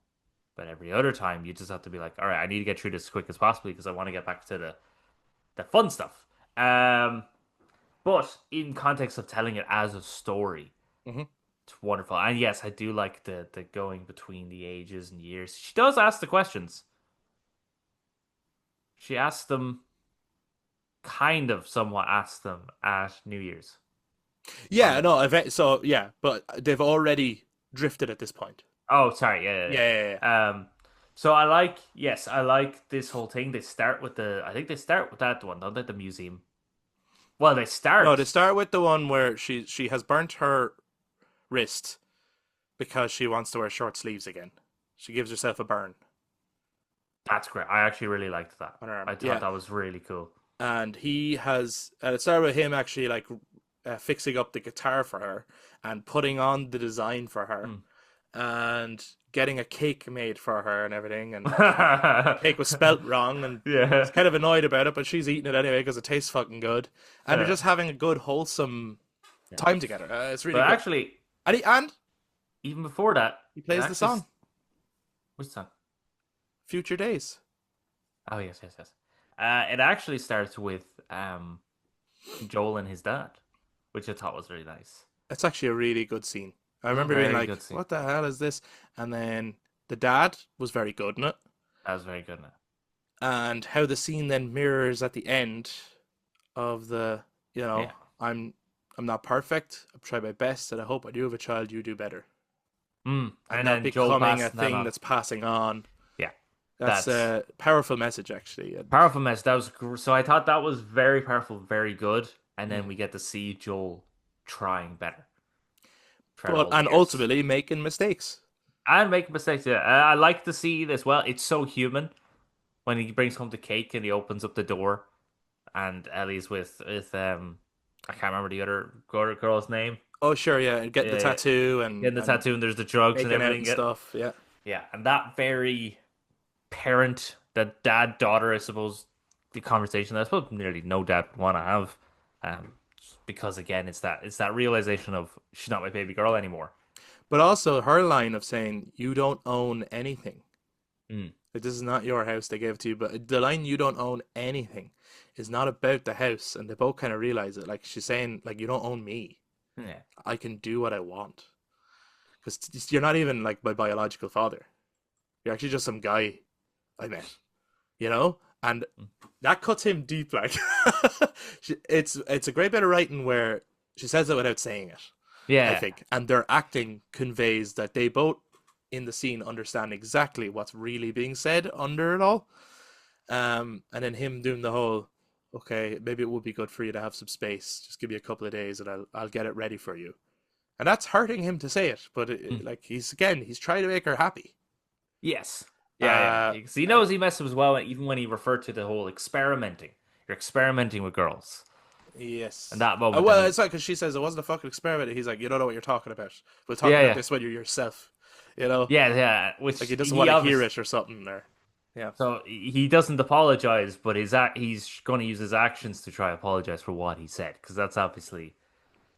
but every other time you just have to be like, all right, I need to get through this as quick as possible because I want to get back to the fun stuff. But in context of telling it as a story, Hmm. it's wonderful. And yes, I do like the, going between the ages and years. She does ask the questions. she asked them, kind of somewhat asked them at New Year's. Yeah, On no, so yeah, but they've already drifted at this point. Oh, sorry, Yeah, yeah, yeah. so I like, yes, I like this whole thing. They start with I think they start with that one, don't they? The museum. Well, they No, to start. start with the one where she has burnt her wrist because she wants to wear short sleeves again. She gives herself a burn That's great. I actually really liked that. on her arm. I thought Yeah, that was really cool. and he has. And it started with him actually like fixing up the guitar for her and putting on the design for her Mm. and getting a cake made for her and everything. And the cake was spelt wrong, and Yeah. he's kind of annoyed about it, but she's eating it anyway because it tastes fucking good. And they're Yeah. just having a good, wholesome Yeah. time together. It's But really good. actually, And even before that, he it plays the actually song which song? "Future Days." Oh yes, yes, yes. It actually starts with Joel and his dad, which I thought was really nice. It's actually a really good scene. I It was a remember being very like, good scene. "What the hell is this?" And then the dad was very good in it, That was very good. and how the scene then mirrors at the end of the, Yeah. I'm not perfect. I've tried my best, and I hope when you have a child, you do better. And And that then Joel becoming a passed that thing on. that's passing on. Yeah. That's That's a powerful message, actually. And powerful mess. That was so I thought that was very powerful, very good. And then mm. we get to see Joel trying better throughout But all the and years ultimately making mistakes. and make mistakes. Yeah, I like to see it as well. It's so human when he brings home the cake and he opens up the door and Ellie's with I can't remember the other girl's name. Oh, sure, yeah, and getting the Yeah, tattoo getting the and tattoo and there's the drugs and making out everything. and Yeah, stuff. Yeah, yeah, and that very parent, that dad daughter, I suppose, the conversation that I suppose nearly no dad would want to have, because again, it's that realization of she's not my baby girl anymore. but also her line of saying you don't own anything. Mm. Like, this is not your house, they gave it to you, but the line "you don't own anything" is not about the house, and they both kind of realize it. Like, she's saying, like, you don't own me. Yeah, I can do what I want because you're not even like my biological father. You're actually just some guy I met, and that cuts him deep. Like, it's a great bit of writing where she says it without saying it, I yeah, think, and their acting conveys that they both in the scene understand exactly what's really being said under it all. And then him doing the whole, okay, maybe it would be good for you to have some space. Just give me a couple of days, and I'll get it ready for you. And that's hurting him to say it, but Mm. like he's trying to make her happy. Yes, yeah, yeah. Uh, Because he knows he messes as well, even when he referred to the whole experimenting. You're experimenting with girls, and yes. that moment, and Well, he, it's like because she says it wasn't a fucking experiment. He's like, you don't know what you're talking about. We'll talk yeah, about yeah, this when you're yourself. You know, yeah, yeah. like Which he doesn't he want to hear obviously. it or something. Or yeah, So he doesn't apologize, but he's going to use his actions to try apologize for what he said, because that's obviously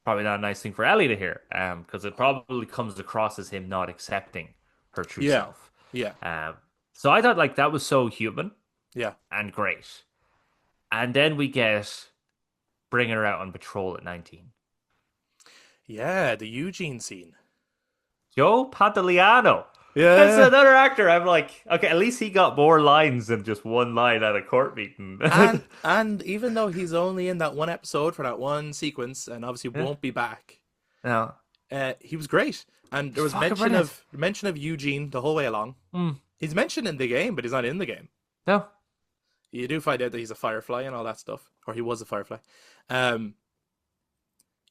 probably not a nice thing for Ellie to hear, because it probably comes across as him not accepting her true yeah, self. yeah, Um, so I thought like that was so human yeah, and great, and then we get bringing her out on patrol at 19. yeah. The Eugene scene. Joe Pantoliano. That's Yeah, another actor. I'm like, okay, at least he got more lines than just one line at a court meeting. and even though he's only in that one episode for that one sequence, and obviously Yeah, won't be back, no, he was great. And there he's was fucking brilliant. mention of Eugene the whole way along. Mm, He's mentioned in the game, but he's not in the game. no, You do find out that he's a firefly and all that stuff, or he was a firefly. Um,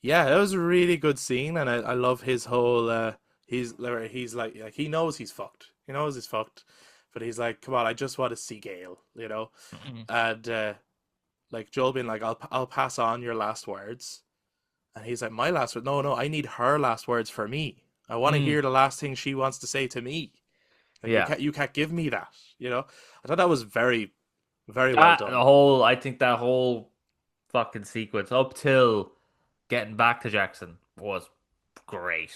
yeah, that was a really good scene, and I love his whole. He's like he knows he's fucked. He knows he's fucked, but he's like, come on, I just want to see Gale. And like Joel being like, I'll pass on your last words, and he's like, my last word? No, no, I need her last words for me. I want to mm, hear the last thing she wants to say to me. Like yeah. you can't give me that. I thought that was very, very well done. I think that whole fucking sequence up till getting back to Jackson was great.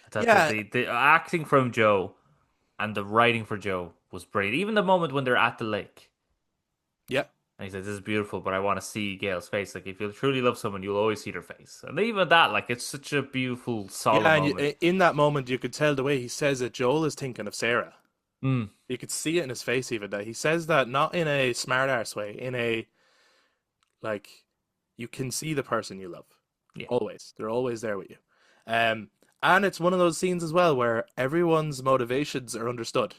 I thought that Yeah, the acting from Joe and the writing for Joe was brilliant. Even the moment when they're at the lake yeah, and he says, "This is beautiful, but I want to see Gail's face." Like, if you truly love someone, you'll always see their face. And even that, like, it's such a beautiful, solemn yeah. And moment. in that moment, you could tell the way he says it. Joel is thinking of Sarah. Mm. You could see it in his face even that he says that not in a smart ass way, in a like you can see the person you love. Yeah. Always. They're always there with you. Um and it's one of those scenes as well where everyone's motivations are understood.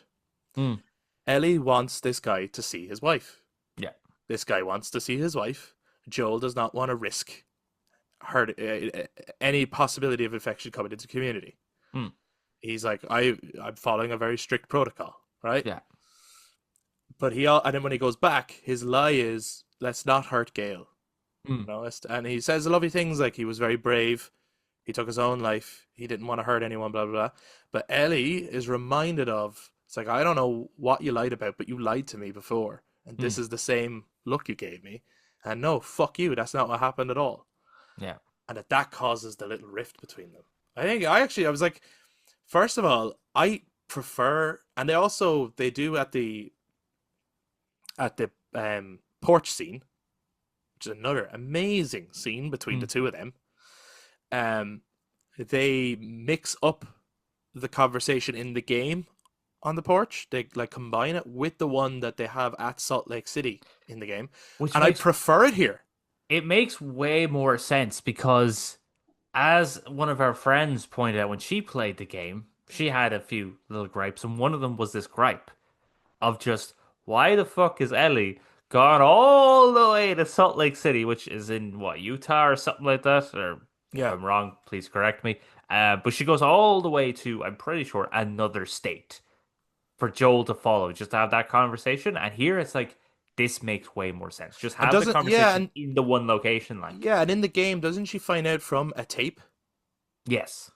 Mm. Ellie wants this guy to see his wife. Yeah. This guy wants to see his wife. Joel does not want to risk her any possibility of infection coming into the community. Mm. He's like, I'm following a very strict protocol, right? Yeah. But and then when he goes back, his lie is, let's not hurt Gail. Mm. And he says lovely things like he was very brave. He took his own life. He didn't want to hurt anyone, blah, blah, blah. But Ellie is reminded of, it's like, I don't know what you lied about, but you lied to me before. And this Mm. is the same look you gave me. And no, fuck you. That's not what happened at all. Yeah. And that causes the little rift between them. I was like, first of all, I prefer, and they do at the porch scene, which is another amazing scene between the Mm. two of them. Um, they mix up the conversation in the game on the porch. They like combine it with the one that they have at Salt Lake City in the game, Which and I makes prefer it here. it makes way more sense because, as one of our friends pointed out when she played the game, she had a few little gripes, and one of them was this gripe of just why the fuck is Ellie gone all the way to Salt Lake City, which is in what, Utah or something like that? Or if Yeah, I'm wrong, please correct me. But she goes all the way to, I'm pretty sure, another state for Joel to follow, just to have that conversation. And here it's like, this makes way more sense. Just and have the doesn't yeah, conversation in the one location, like. and in the game, doesn't she find out from a tape? Yes.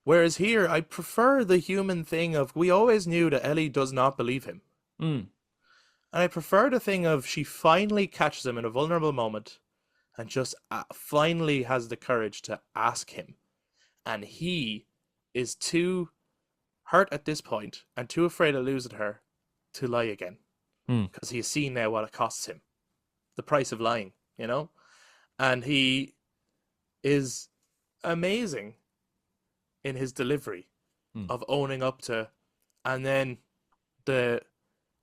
Whereas here, I prefer the human thing of we always knew that Ellie does not believe him. Mm. And I prefer the thing of she finally catches him in a vulnerable moment and just finally has the courage to ask him. And he is too hurt at this point and too afraid of losing her to lie again. Mm. Because he's seen now what it costs him. The price of lying, you know? And he is amazing in his delivery Mm. of owning up to, and then the,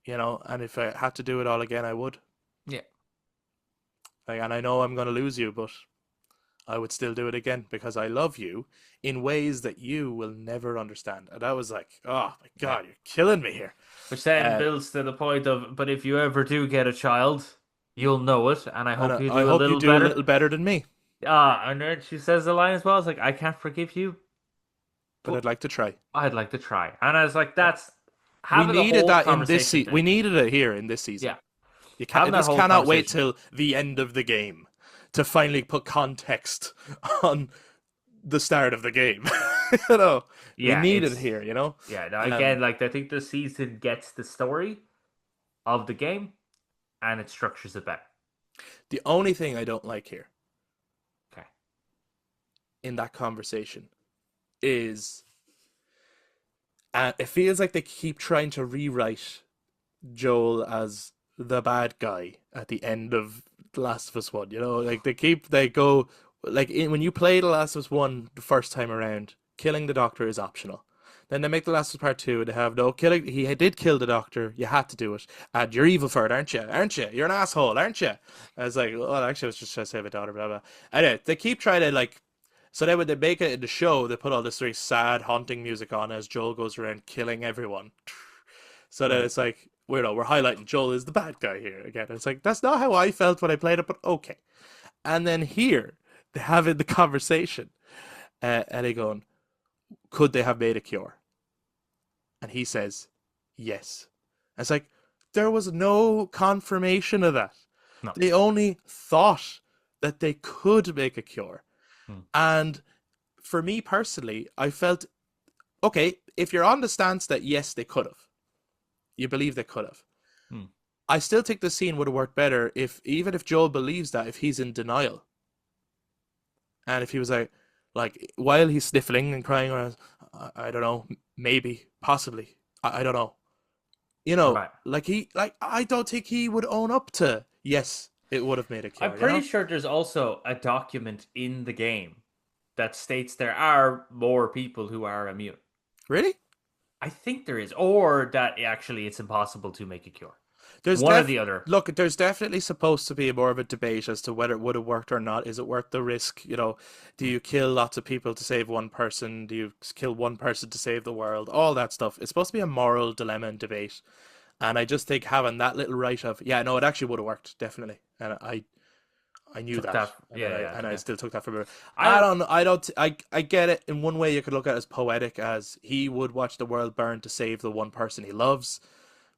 and if I had to do it all again, I would. Yeah. Like, and I know I'm going to lose you, but I would still do it again because I love you in ways that you will never understand. And I was like, oh my Yeah. God, you're killing me here. Which then Uh, builds to the point of, but if you ever do get a child, you'll know it, and I and hope you I do a hope you little do a better. little better than me, And then she says the line as well. It's like, I can't forgive you, but but I'd like to try. I'd like to try. And I was like, that's We having the needed whole that in this conversation season. We thing. needed it here in this season. Yeah, You can't. having that This whole cannot wait conversation. till the end of the game to finally put context on the start of the game. We Yeah, needed it here. yeah. Now Um, again, like I think the season gets the story of the game and it structures it better. the only thing I don't like here Okay. in that conversation is it feels like they keep trying to rewrite Joel as the bad guy at the end of The Last of Us 1. Like they go, like when you play The Last of Us 1 the first time around, killing the doctor is optional. Then they make The Last of Us Part 2 and they have no killing. He did kill the doctor. You had to do it. And you're evil for it, aren't you? Aren't you? You're an asshole, aren't you? I was like, well, actually, I was just trying to save my daughter, blah, blah. Anyway, they keep trying to, like, so then when they make it in the show, they put all this very sad, haunting music on as Joel goes around killing everyone. So then Right. it's like, we're highlighting Joel is the bad guy here again. It's like, that's not how I felt when I played it, but okay. And then here, they have in the conversation, Ellie going, could they have made a cure? And he says, yes. And it's like, there was no confirmation of that. No. They only thought that they could make a cure. Hmm. And for me personally, I felt, okay, if you're on the stance that yes, they could have, you believe they could have. Hmm. I still think the scene would have worked better even if Joel believes that, if he's in denial. And if he was like while he's sniffling and crying around, I don't know, maybe, possibly, I don't know. Right. Like I don't think he would own up to, yes, it would have made a cure, I'm pretty sure there's also a document in the game that states there are more people who are immune. Really? I think there is, or that actually it's impossible to make a cure. There's One or def the other. Look, there's definitely supposed to be more of a debate as to whether it would have worked or not. Is it worth the risk? Do you kill lots of people to save one person? Do you kill one person to save the world? All that stuff. It's supposed to be a moral dilemma and debate. And I just think having that little right of, yeah, no, it actually would have worked, definitely. And I knew Took that, that, and yeah, then yeah, I yeah. still took that from her. I I don't know. I don't. I get it. In one way, you could look at it as poetic, as he would watch the world burn to save the one person he loves.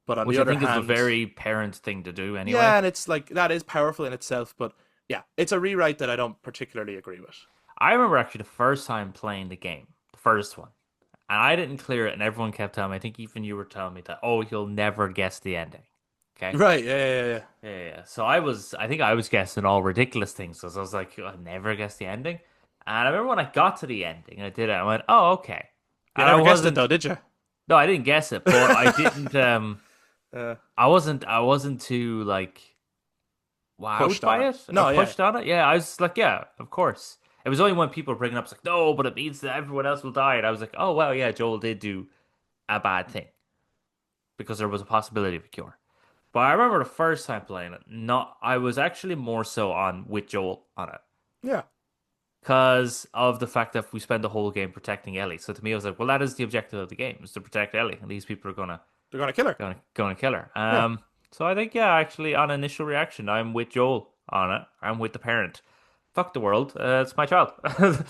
But on the which I other think is a hand, very parent thing to do yeah, anyway. and it's like that is powerful in itself. But yeah, it's a rewrite that I don't particularly agree with. I remember actually the first time playing the game, the first one, and I didn't clear it, and everyone kept telling me, I think even you were telling me that, oh, you'll never guess the ending. Okay. Right? Yeah, yeah, yeah. Yeah, yeah, yeah. So I think I was guessing all ridiculous things. So I was like, I'll never guess the ending. And I remember when I got to the ending, I did it. I went, oh, okay. You And I never guessed it wasn't, though, did you? no, I didn't guess it, but I didn't, Uh, I wasn't too like wowed Pushed on by it. it or No, yeah. pushed on it. Yeah, I was like, yeah, of course. It was only when people were bringing up, it's like, no, but it means that everyone else will die. And I was like, oh, well, yeah, Joel did do a bad thing because there was a possibility of a cure. But I remember the first time playing it, not I was actually more so on with Joel on it Yeah. because of the fact that we spend the whole game protecting Ellie. So to me, I was like, well, that is the objective of the game, is to protect Ellie, and these people are They're gonna kill her. gonna kill her. Yeah. So I think yeah, actually, on initial reaction, I'm with Joel on it. I'm with the parent. Fuck the world. It's my child. Um,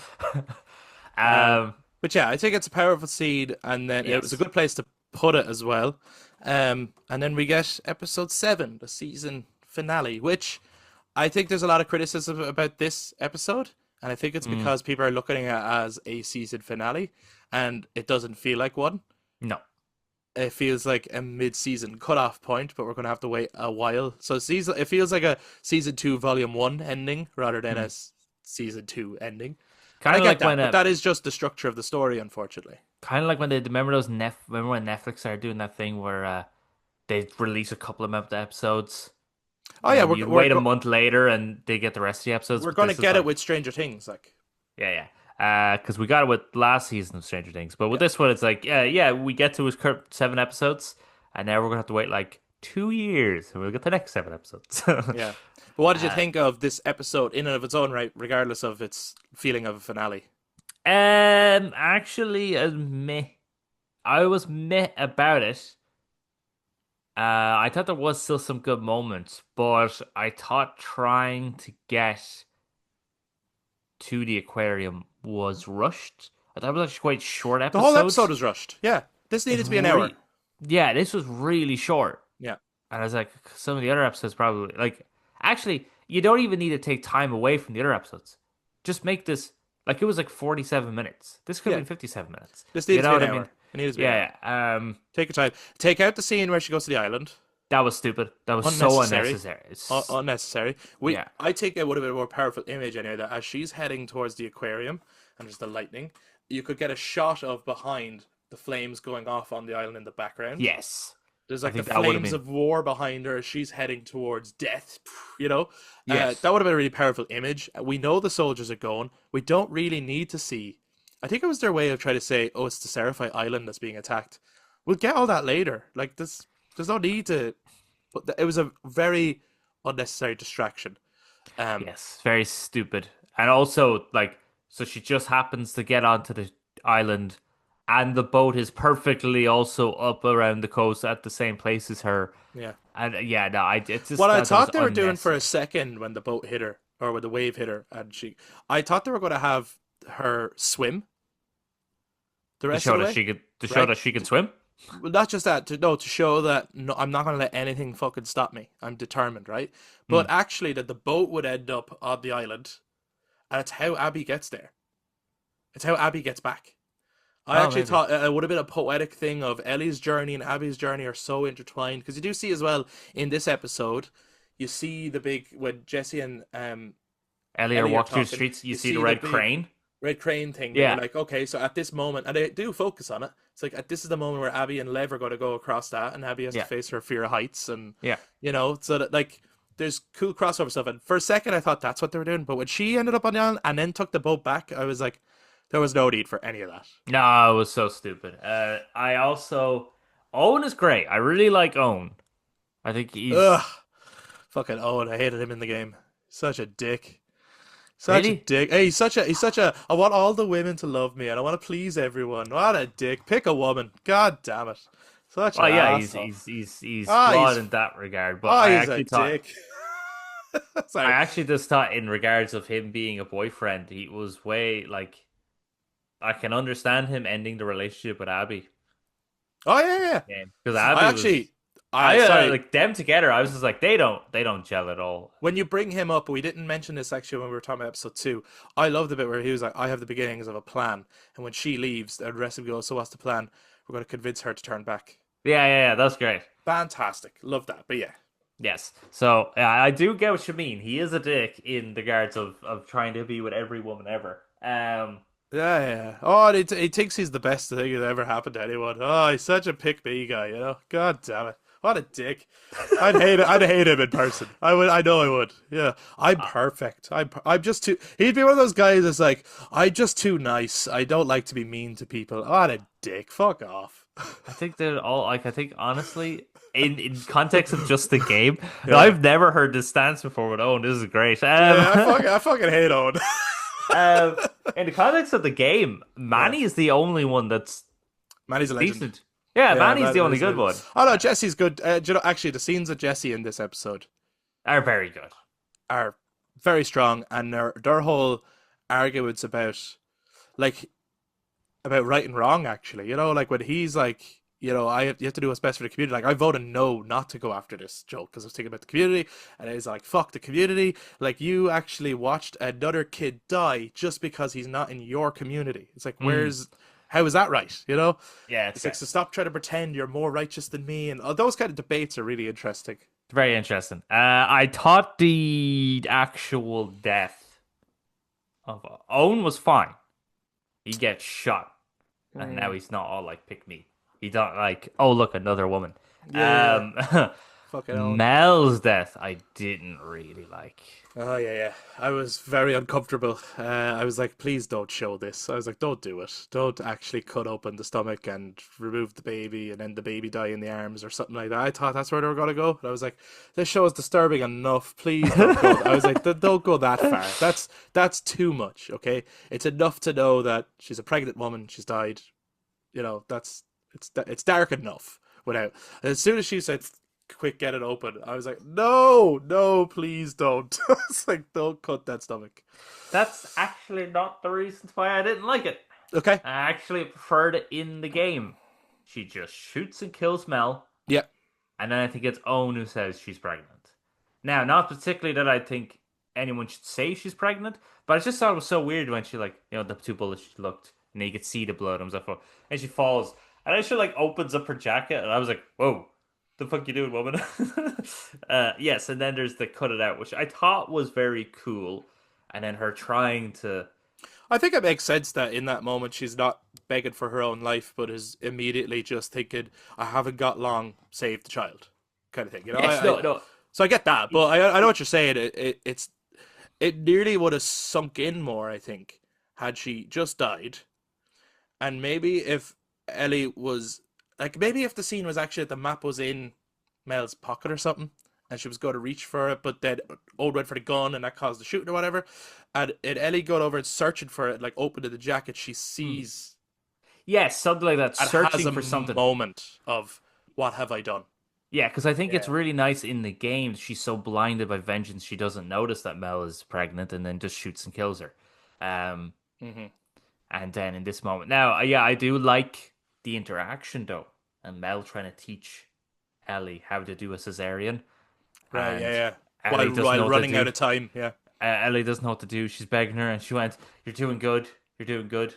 um, but yeah, I think it's a powerful seed, and then it was a yes. good place to put it as well. And then we get episode 7, the season finale, which I think there's a lot of criticism about this episode, and I think it's Mm, because people are looking at it as a season finale, and it doesn't feel like one. no. It feels like a mid-season cutoff point, but we're going to have to wait a while. So it feels like a season 2, volume 1 ending rather than a Mm. season 2 ending. And I Kind of get like when that, but that is just the structure of the story, unfortunately. kind of like when they remember those remember when Netflix started doing that thing where they release a couple of episodes Oh and yeah, then you wait a month later and they get the rest of the episodes. we're But going to this is get it like, with Stranger Things, like yeah, yeah. Because we got it with last season of Stranger Things, but with yeah, this one, it's like, yeah, we get to his current 7 episodes, and now we're gonna have to wait like 2 years, and we'll get the next 7 episodes. yeah. But what did you uh, think of this episode in and of its own right, regardless of its feeling of a finale? actually, I was meh about it. I thought there was still some good moments, but I thought trying to get to the aquarium was rushed. I thought it was actually quite short The whole episode episodes. was rushed. Yeah, this It needed to be an hour. yeah, this was really short. Yeah, And I was like, some of the other episodes probably like actually you don't even need to take time away from the other episodes. Just make this like it was like 47 minutes. This could have yeah. been 57 minutes. This You needed to know be what an I mean? hour. It needed to be an hour. Yeah, yeah. Take your time. Take out the scene where she goes to the island. That was stupid. That was so Unnecessary. unnecessary. It's Unnecessary. yeah. I think it would have been a more powerful image anyway. That as she's heading towards the aquarium and there's the lightning, you could get a shot of behind the flames going off on the island in the background. Yes. There's I like the think that would have flames been of war behind her as she's heading towards death. You know, yes. that would have been a really powerful image. We know the soldiers are going. We don't really need to see. I think it was their way of trying to say, "Oh, it's the Seraphite Island that's being attacked." We'll get all that later. Like this, there's no need to. But it was a very unnecessary distraction. Um, Yes. Very stupid. And also like so she just happens to get onto the island and the boat is perfectly also up around the coast at the same place as her. yeah. And yeah, no, I it's just What I that was thought they were doing for a unnecessary. second when the boat hit her or when the wave hit her, I thought they were going to have her swim the To rest of show the that way, she could to show right? that she can swim. Well, not just that, to show that no, I'm not going to let anything fucking stop me. I'm determined, right? Hmm. But actually, that the boat would end up on the island, and it's how Abby gets there. It's how Abby gets back. I Oh, actually maybe. thought it would have been a poetic thing of Ellie's journey and Abby's journey are so intertwined because you do see as well in this episode, you see the big when Jesse and Elliot Ellie are walks through the talking, streets, you you see the see the red big crane. red crane thing. They were Yeah. like, okay, so at this moment, and they do focus on it. It's like this is the moment where Abby and Lev are going to go across that, and Abby has to Yeah. face her fear of heights, and Yeah. so that like there's cool crossover stuff. And for a second, I thought that's what they were doing, but when she ended up on the island and then took the boat back, I was like, There was no need for any of that. No, it was so stupid. I also Owen is great. I really like Owen. I think Ugh, he's fucking Owen. I hated him in the game. Such a dick. Such a really. dick. Hey, he's such a. I want all the women to love me, and I want to please everyone. What a dick. Pick a woman. God damn it. Such an Well, yeah, he's asshole. he's he's he's Ah, flawed in that regard. But he's a dick. I Sorry. actually just thought in regards of him being a boyfriend, he was way like I can understand him ending the relationship with Abby. Oh yeah, yeah. Yeah, because I Abby was actually, I sorry. like them together. I was just like they don't gel at all. When you bring him up, we didn't mention this actually when we were talking about episode 2. I love the bit where he was like, "I have the beginnings of a plan," and when she leaves, the rest of them go, "So what's the plan? We're going to convince her to turn back." Yeah, that's great. Fantastic, love that. But yeah, Yes. So yeah, I do get what you mean. He is a dick in the regards of trying to be with every woman ever. yeah. Oh, he thinks he's the best thing that ever happened to anyone. Oh, he's such a pick me guy, you know. God damn it, what a dick. I'd hate it. I'd hate him in person. I would. I know I would. Yeah, I'm perfect. I'm just too. He'd be one of those guys that's like, I'm just too nice. I don't like to be mean to people. What a dick. Fuck off. I think they're all like I think honestly in context of just the game, Yeah. I've never heard this stance before with Owen. This is great. Yeah, I fucking hate Owen. Um, in the context of the game, Yeah. Manny is the only one that's Manny's a legend. decent. Yeah, Yeah, Manny's the only Manny's a good legend. one. Oh no, Jesse's good. Do you know, actually, the scenes of Jesse in this episode Are very good. are very strong, and their whole arguments like about right and wrong. Actually, you know, like when he's like, you have to do what's best for the community. Like I voted no, not to go after this joke because I was thinking about the community, and he's like, fuck the community. Like you actually watched another kid die just because he's not in your community. It's like, Mm, how is that right? You know? yeah, It's like, so stop trying to pretend you're more righteous than me, and those kind of debates are really interesting. very interesting. I thought the actual death of Owen was fine. He gets shot, and now Mm. he's not all like pick me. He don't like, oh look, another woman. Yeah, Um, fucking hell. Mel's death, I didn't really like. Oh yeah. I was very uncomfortable. I was like, please don't show this. I was like, don't do it. Don't actually cut open the stomach and remove the baby and then the baby die in the arms or something like that. I thought that's where they were gonna go. But I was like, this show is disturbing enough. Please don't go. I was like, don't go that far. That's too much. Okay, it's enough to know that she's a pregnant woman. She's died. It's dark enough without. As soon as she said, "Quick, get it open," I was like, no, please don't. It's like, don't cut that stomach. That's actually not the reasons why I didn't like it. Okay. I actually preferred it in the game. She just shoots and kills Mel, Yeah. and then I think it's Owen who says she's pregnant. Now, not particularly that I think anyone should say she's pregnant, but I just thought it was so weird when she the two bullets she looked, and you could see the blood. I was like, oh, and she falls, and then she opens up her jacket, and I was like, whoa. The fuck you doing, woman? Yes, and then there's the cut it out, which I thought was very cool. And then her trying to. I think it makes sense that in that moment she's not begging for her own life, but is immediately just thinking, "I haven't got long, save the child," kind of thing. You know. Yes, no. So I get that, but I know what you're saying. It nearly would have sunk in more, I think, had she just died, and maybe if Ellie was maybe if the scene was actually that the map was in Mel's pocket or something, and she was going to reach for it, but then Old went for the gun, and that caused the shooting or whatever. And Ellie got over and searching for it, like opened the jacket, she sees Yes, something like that. and has Searching a for something. moment of what have I done? Yeah, because I think it's Yeah. really nice in the game. She's so blinded by vengeance, she doesn't notice that Mel is pregnant, and then just shoots and kills her. Um, Hmm. and then in this moment, now, yeah, I do like the interaction though, and Mel trying to teach Ellie how to do a cesarean, Right, and yeah. Ellie doesn't know While what to running do. out of time, yeah. Ellie doesn't know what to do. She's begging her, and she went, "You're doing good. You're doing good.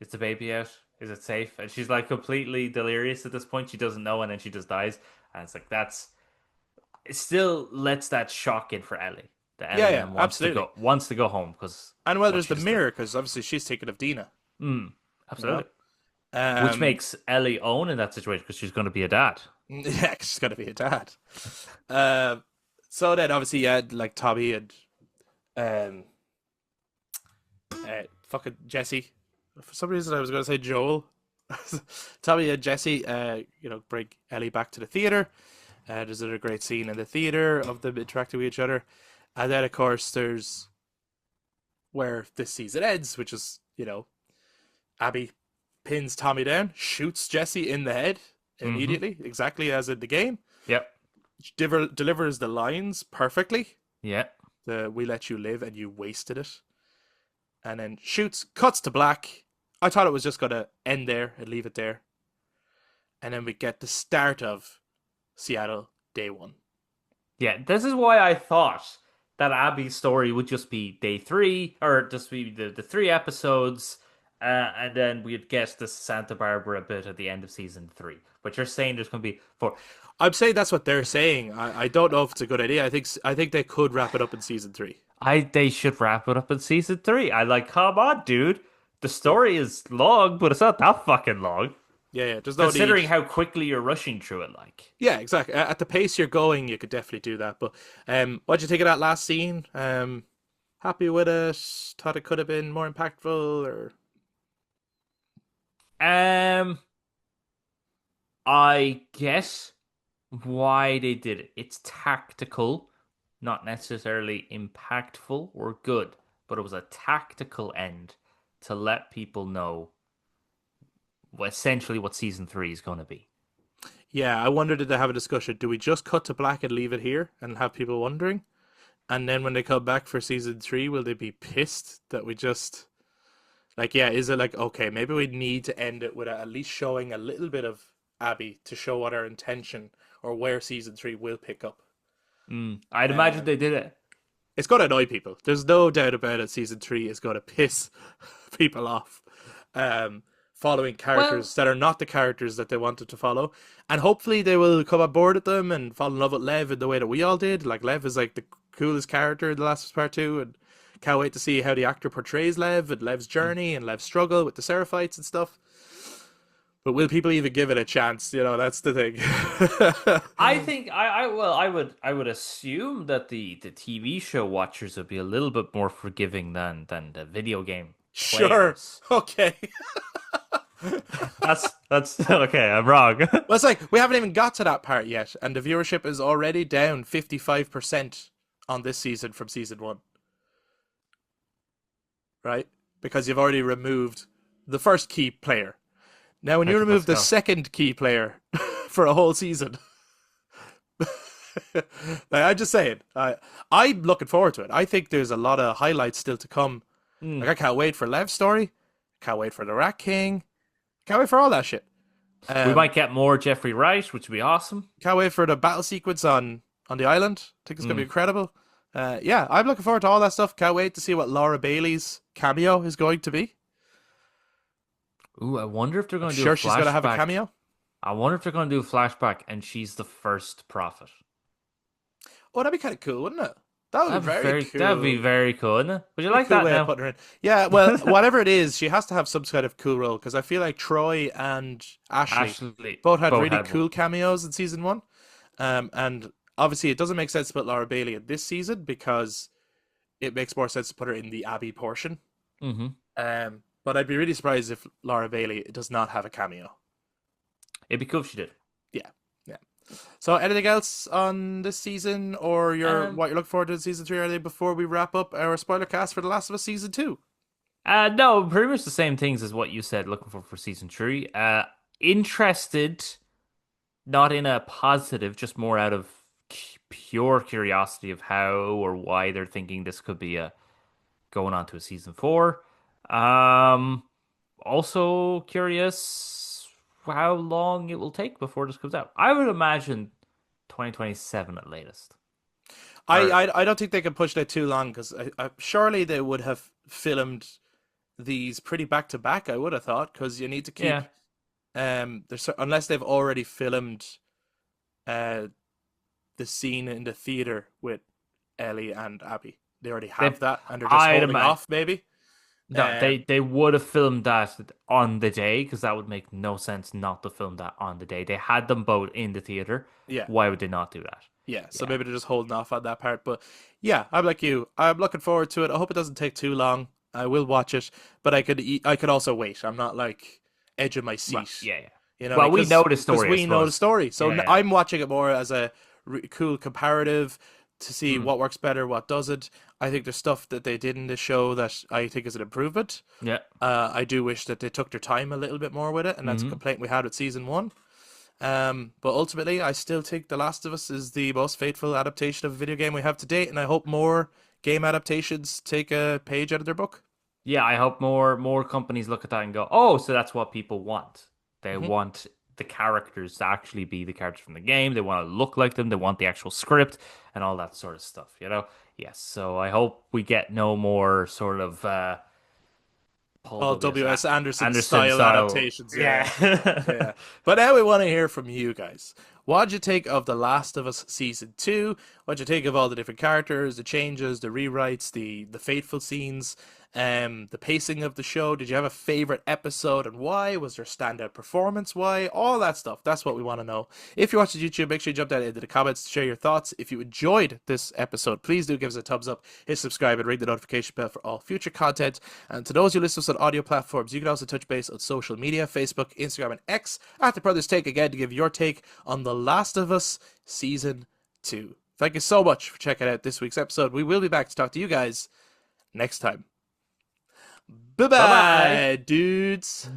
Is the baby out? Is it safe?" And she's completely delirious at this point. She doesn't know, and then she just dies. And it's it still lets that shock in for Ellie. That Ellie Yeah, then absolutely. wants to go home because And well, what there's she the just did. mirror because obviously she's taken of Dina. You know, Absolutely. Which um, makes Ellie own in that situation because she's going to be a dad. yeah, 'cause she's gonna be a dad. Um, so then obviously you had like Tommy and fucking Jesse. For some reason, I was going to say Joel. Tommy and Jesse, bring Ellie back to the theater. There's a great scene in the theater of them interacting with each other, and then of course there's where this season ends, which is Abby pins Tommy down, shoots Jesse in the head Mm-hmm. immediately, exactly as in the game. Yep. Delivers the lines perfectly. Yeah. The "We let you live and you wasted it," and then shoots, cuts to black. I thought it was just gonna end there and leave it there, and then we get the start of Seattle Day One. Yeah, this is why I thought that Abby's story would just be day three, or just be the three episodes, and then we'd get the Santa Barbara bit at the end of season three. But you're saying there's going to be four. I'm saying that's what they're saying. I don't know if it's a good idea. I think they could wrap it up in season three. They should wrap it up in season three. I like, come on, dude. The Yeah, story is long, but it's not that fucking long. yeah, yeah. There's no need. Considering how quickly you're rushing through it, like. Yeah, exactly. At the pace you're going, you could definitely do that. But what'd you think of that last scene? Happy with it? Thought it could have been more impactful, or Um, I guess why they did it. It's tactical, not necessarily impactful or good, but it was a tactical end to let people know essentially what season three is going to be. yeah. I wondered, did they have a discussion? Do we just cut to black and leave it here and have people wondering? And then when they come back for season three, will they be pissed that we just like, yeah, is it like, okay, maybe we need to end it with at least showing a little bit of Abby to show what our intention or where season three will pick up. I'd imagine Um, they did it. it's going to annoy people. There's no doubt about it. Season three is going to piss people off. Following Well, characters that are not the characters that they wanted to follow, and hopefully they will come on board with them and fall in love with Lev in the way that we all did. Like Lev is like the coolest character in The Last of Us Part Two, and can't wait to see how the actor portrays Lev and Lev's journey and Lev's struggle with the Seraphites and stuff. But will people even give it a chance? That's the thing. I think I would assume that the TV show watchers would be a little bit more forgiving than the video game Sure. players. Okay. That's okay. I'm wrong. Well, it's like we haven't even got to that part yet, and the viewership is already down 55% on this season from season one, right? Because you've already removed the first key player. Now, when you Pedro remove the Pascal. second key player for a whole season, like, I'm just saying, I'm looking forward to it. I think there's a lot of highlights still to come. Hmm. Like, I can't wait for Lev's story. Can't wait for the Rat King. Can't wait for all that shit. We Um, might get more Jeffrey Wright, which would be awesome. Can't wait for the battle sequence on the island. I think it's gonna be Hmm. incredible. Yeah, I'm looking forward to all that stuff. Can't wait to see what Laura Bailey's cameo is going to be. Ooh, I wonder if they're I'm going to do a sure she's gonna have a flashback. cameo. I wonder if they're going to do a flashback and she's the first prophet. Oh, that'd be kind of cool, wouldn't it? That would be very That'd be cool. very cool, wouldn't it? Would you A like cool that way of now? putting her in. Yeah, well, whatever it is, she has to have some kind of cool role because I feel like Troy and Ashley Ashley both had both really had one. cool cameos in season one. And obviously, it doesn't make sense to put Laura Bailey in this season because it makes more sense to put her in the Abby portion. Hmm. But I'd be really surprised if Laura Bailey does not have a cameo. It'd be cool if she did. Yeah, yeah. So, anything else on this season, or Um, what you're looking forward to in season three? Are they before we wrap up our spoiler cast for The Last of Us season two? no, pretty much the same things as what you said. Looking for season three. Interested, not in a positive, just more out of pure curiosity of how or why they're thinking this could be a going on to a season four. Um, Also curious how long it will take before this comes out. I would imagine 2027 at latest. I, Or I, I don't think they can push that too long because surely they would have filmed these pretty back to back. I would have thought because you need to keep yeah, unless they've already filmed uh the scene in the theater with Ellie and Abby. They already have they. that, and they're just I'd holding imagine. off, maybe. No, Um, they would have filmed that on the day because that would make no sense not to film that on the day. They had them both in the theater. yeah, Why would they not do that? yeah. So Yeah. maybe they're just holding off on that part. But yeah, I'm like you. I'm looking forward to it. I hope it doesn't take too long. I will watch it, but I could also wait. I'm not like edge of my Well, seat, yeah, yeah. you know, Well, we know the because story, I we know the suppose. story. So Yeah, yeah. I'm watching it more as a cool comparative to see Mm, what works better, what doesn't. I think there's stuff that they did in this show that I think is an improvement. yeah. I do wish that they took their time a little bit more with it, and that's a Hmm. complaint we had with season one. But ultimately, I still think The Last of Us is the most faithful adaptation of a video game we have to date, and I hope more game adaptations take a page out of their book. Yeah, I hope more companies look at that and go, oh, so that's what people want. They Hmm. want the characters to actually be the characters from the game. They want to look like them. They want the actual script and all that sort of stuff, you know? Yes, so I hope we get no more sort of Paul Paul W. W.S. Anderson Anderson style style. adaptations, yeah. Yeah. Yeah. But now we want to hear from you guys. What'd you take of The Last of Us Season 2? What'd you take of all the different characters, the changes, the rewrites, the fateful scenes, the pacing of the show? Did you have a favorite episode and why? Was there standout performance? Why? All that stuff. That's what we want to know. If you're watching YouTube, make sure you jump down into the comments to share your thoughts. If you enjoyed this episode, please do give us a thumbs up, hit subscribe, and ring the notification bell for all future content. And to those who listen to us on audio platforms, you can also touch base on social media, Facebook, Instagram, and X at The Brothers Take again to give your take on The Last of Us Season 2. Thank you so much for checking out this week's episode. We will be back to talk to you guys next time. Bye Bye bye. bye, dudes.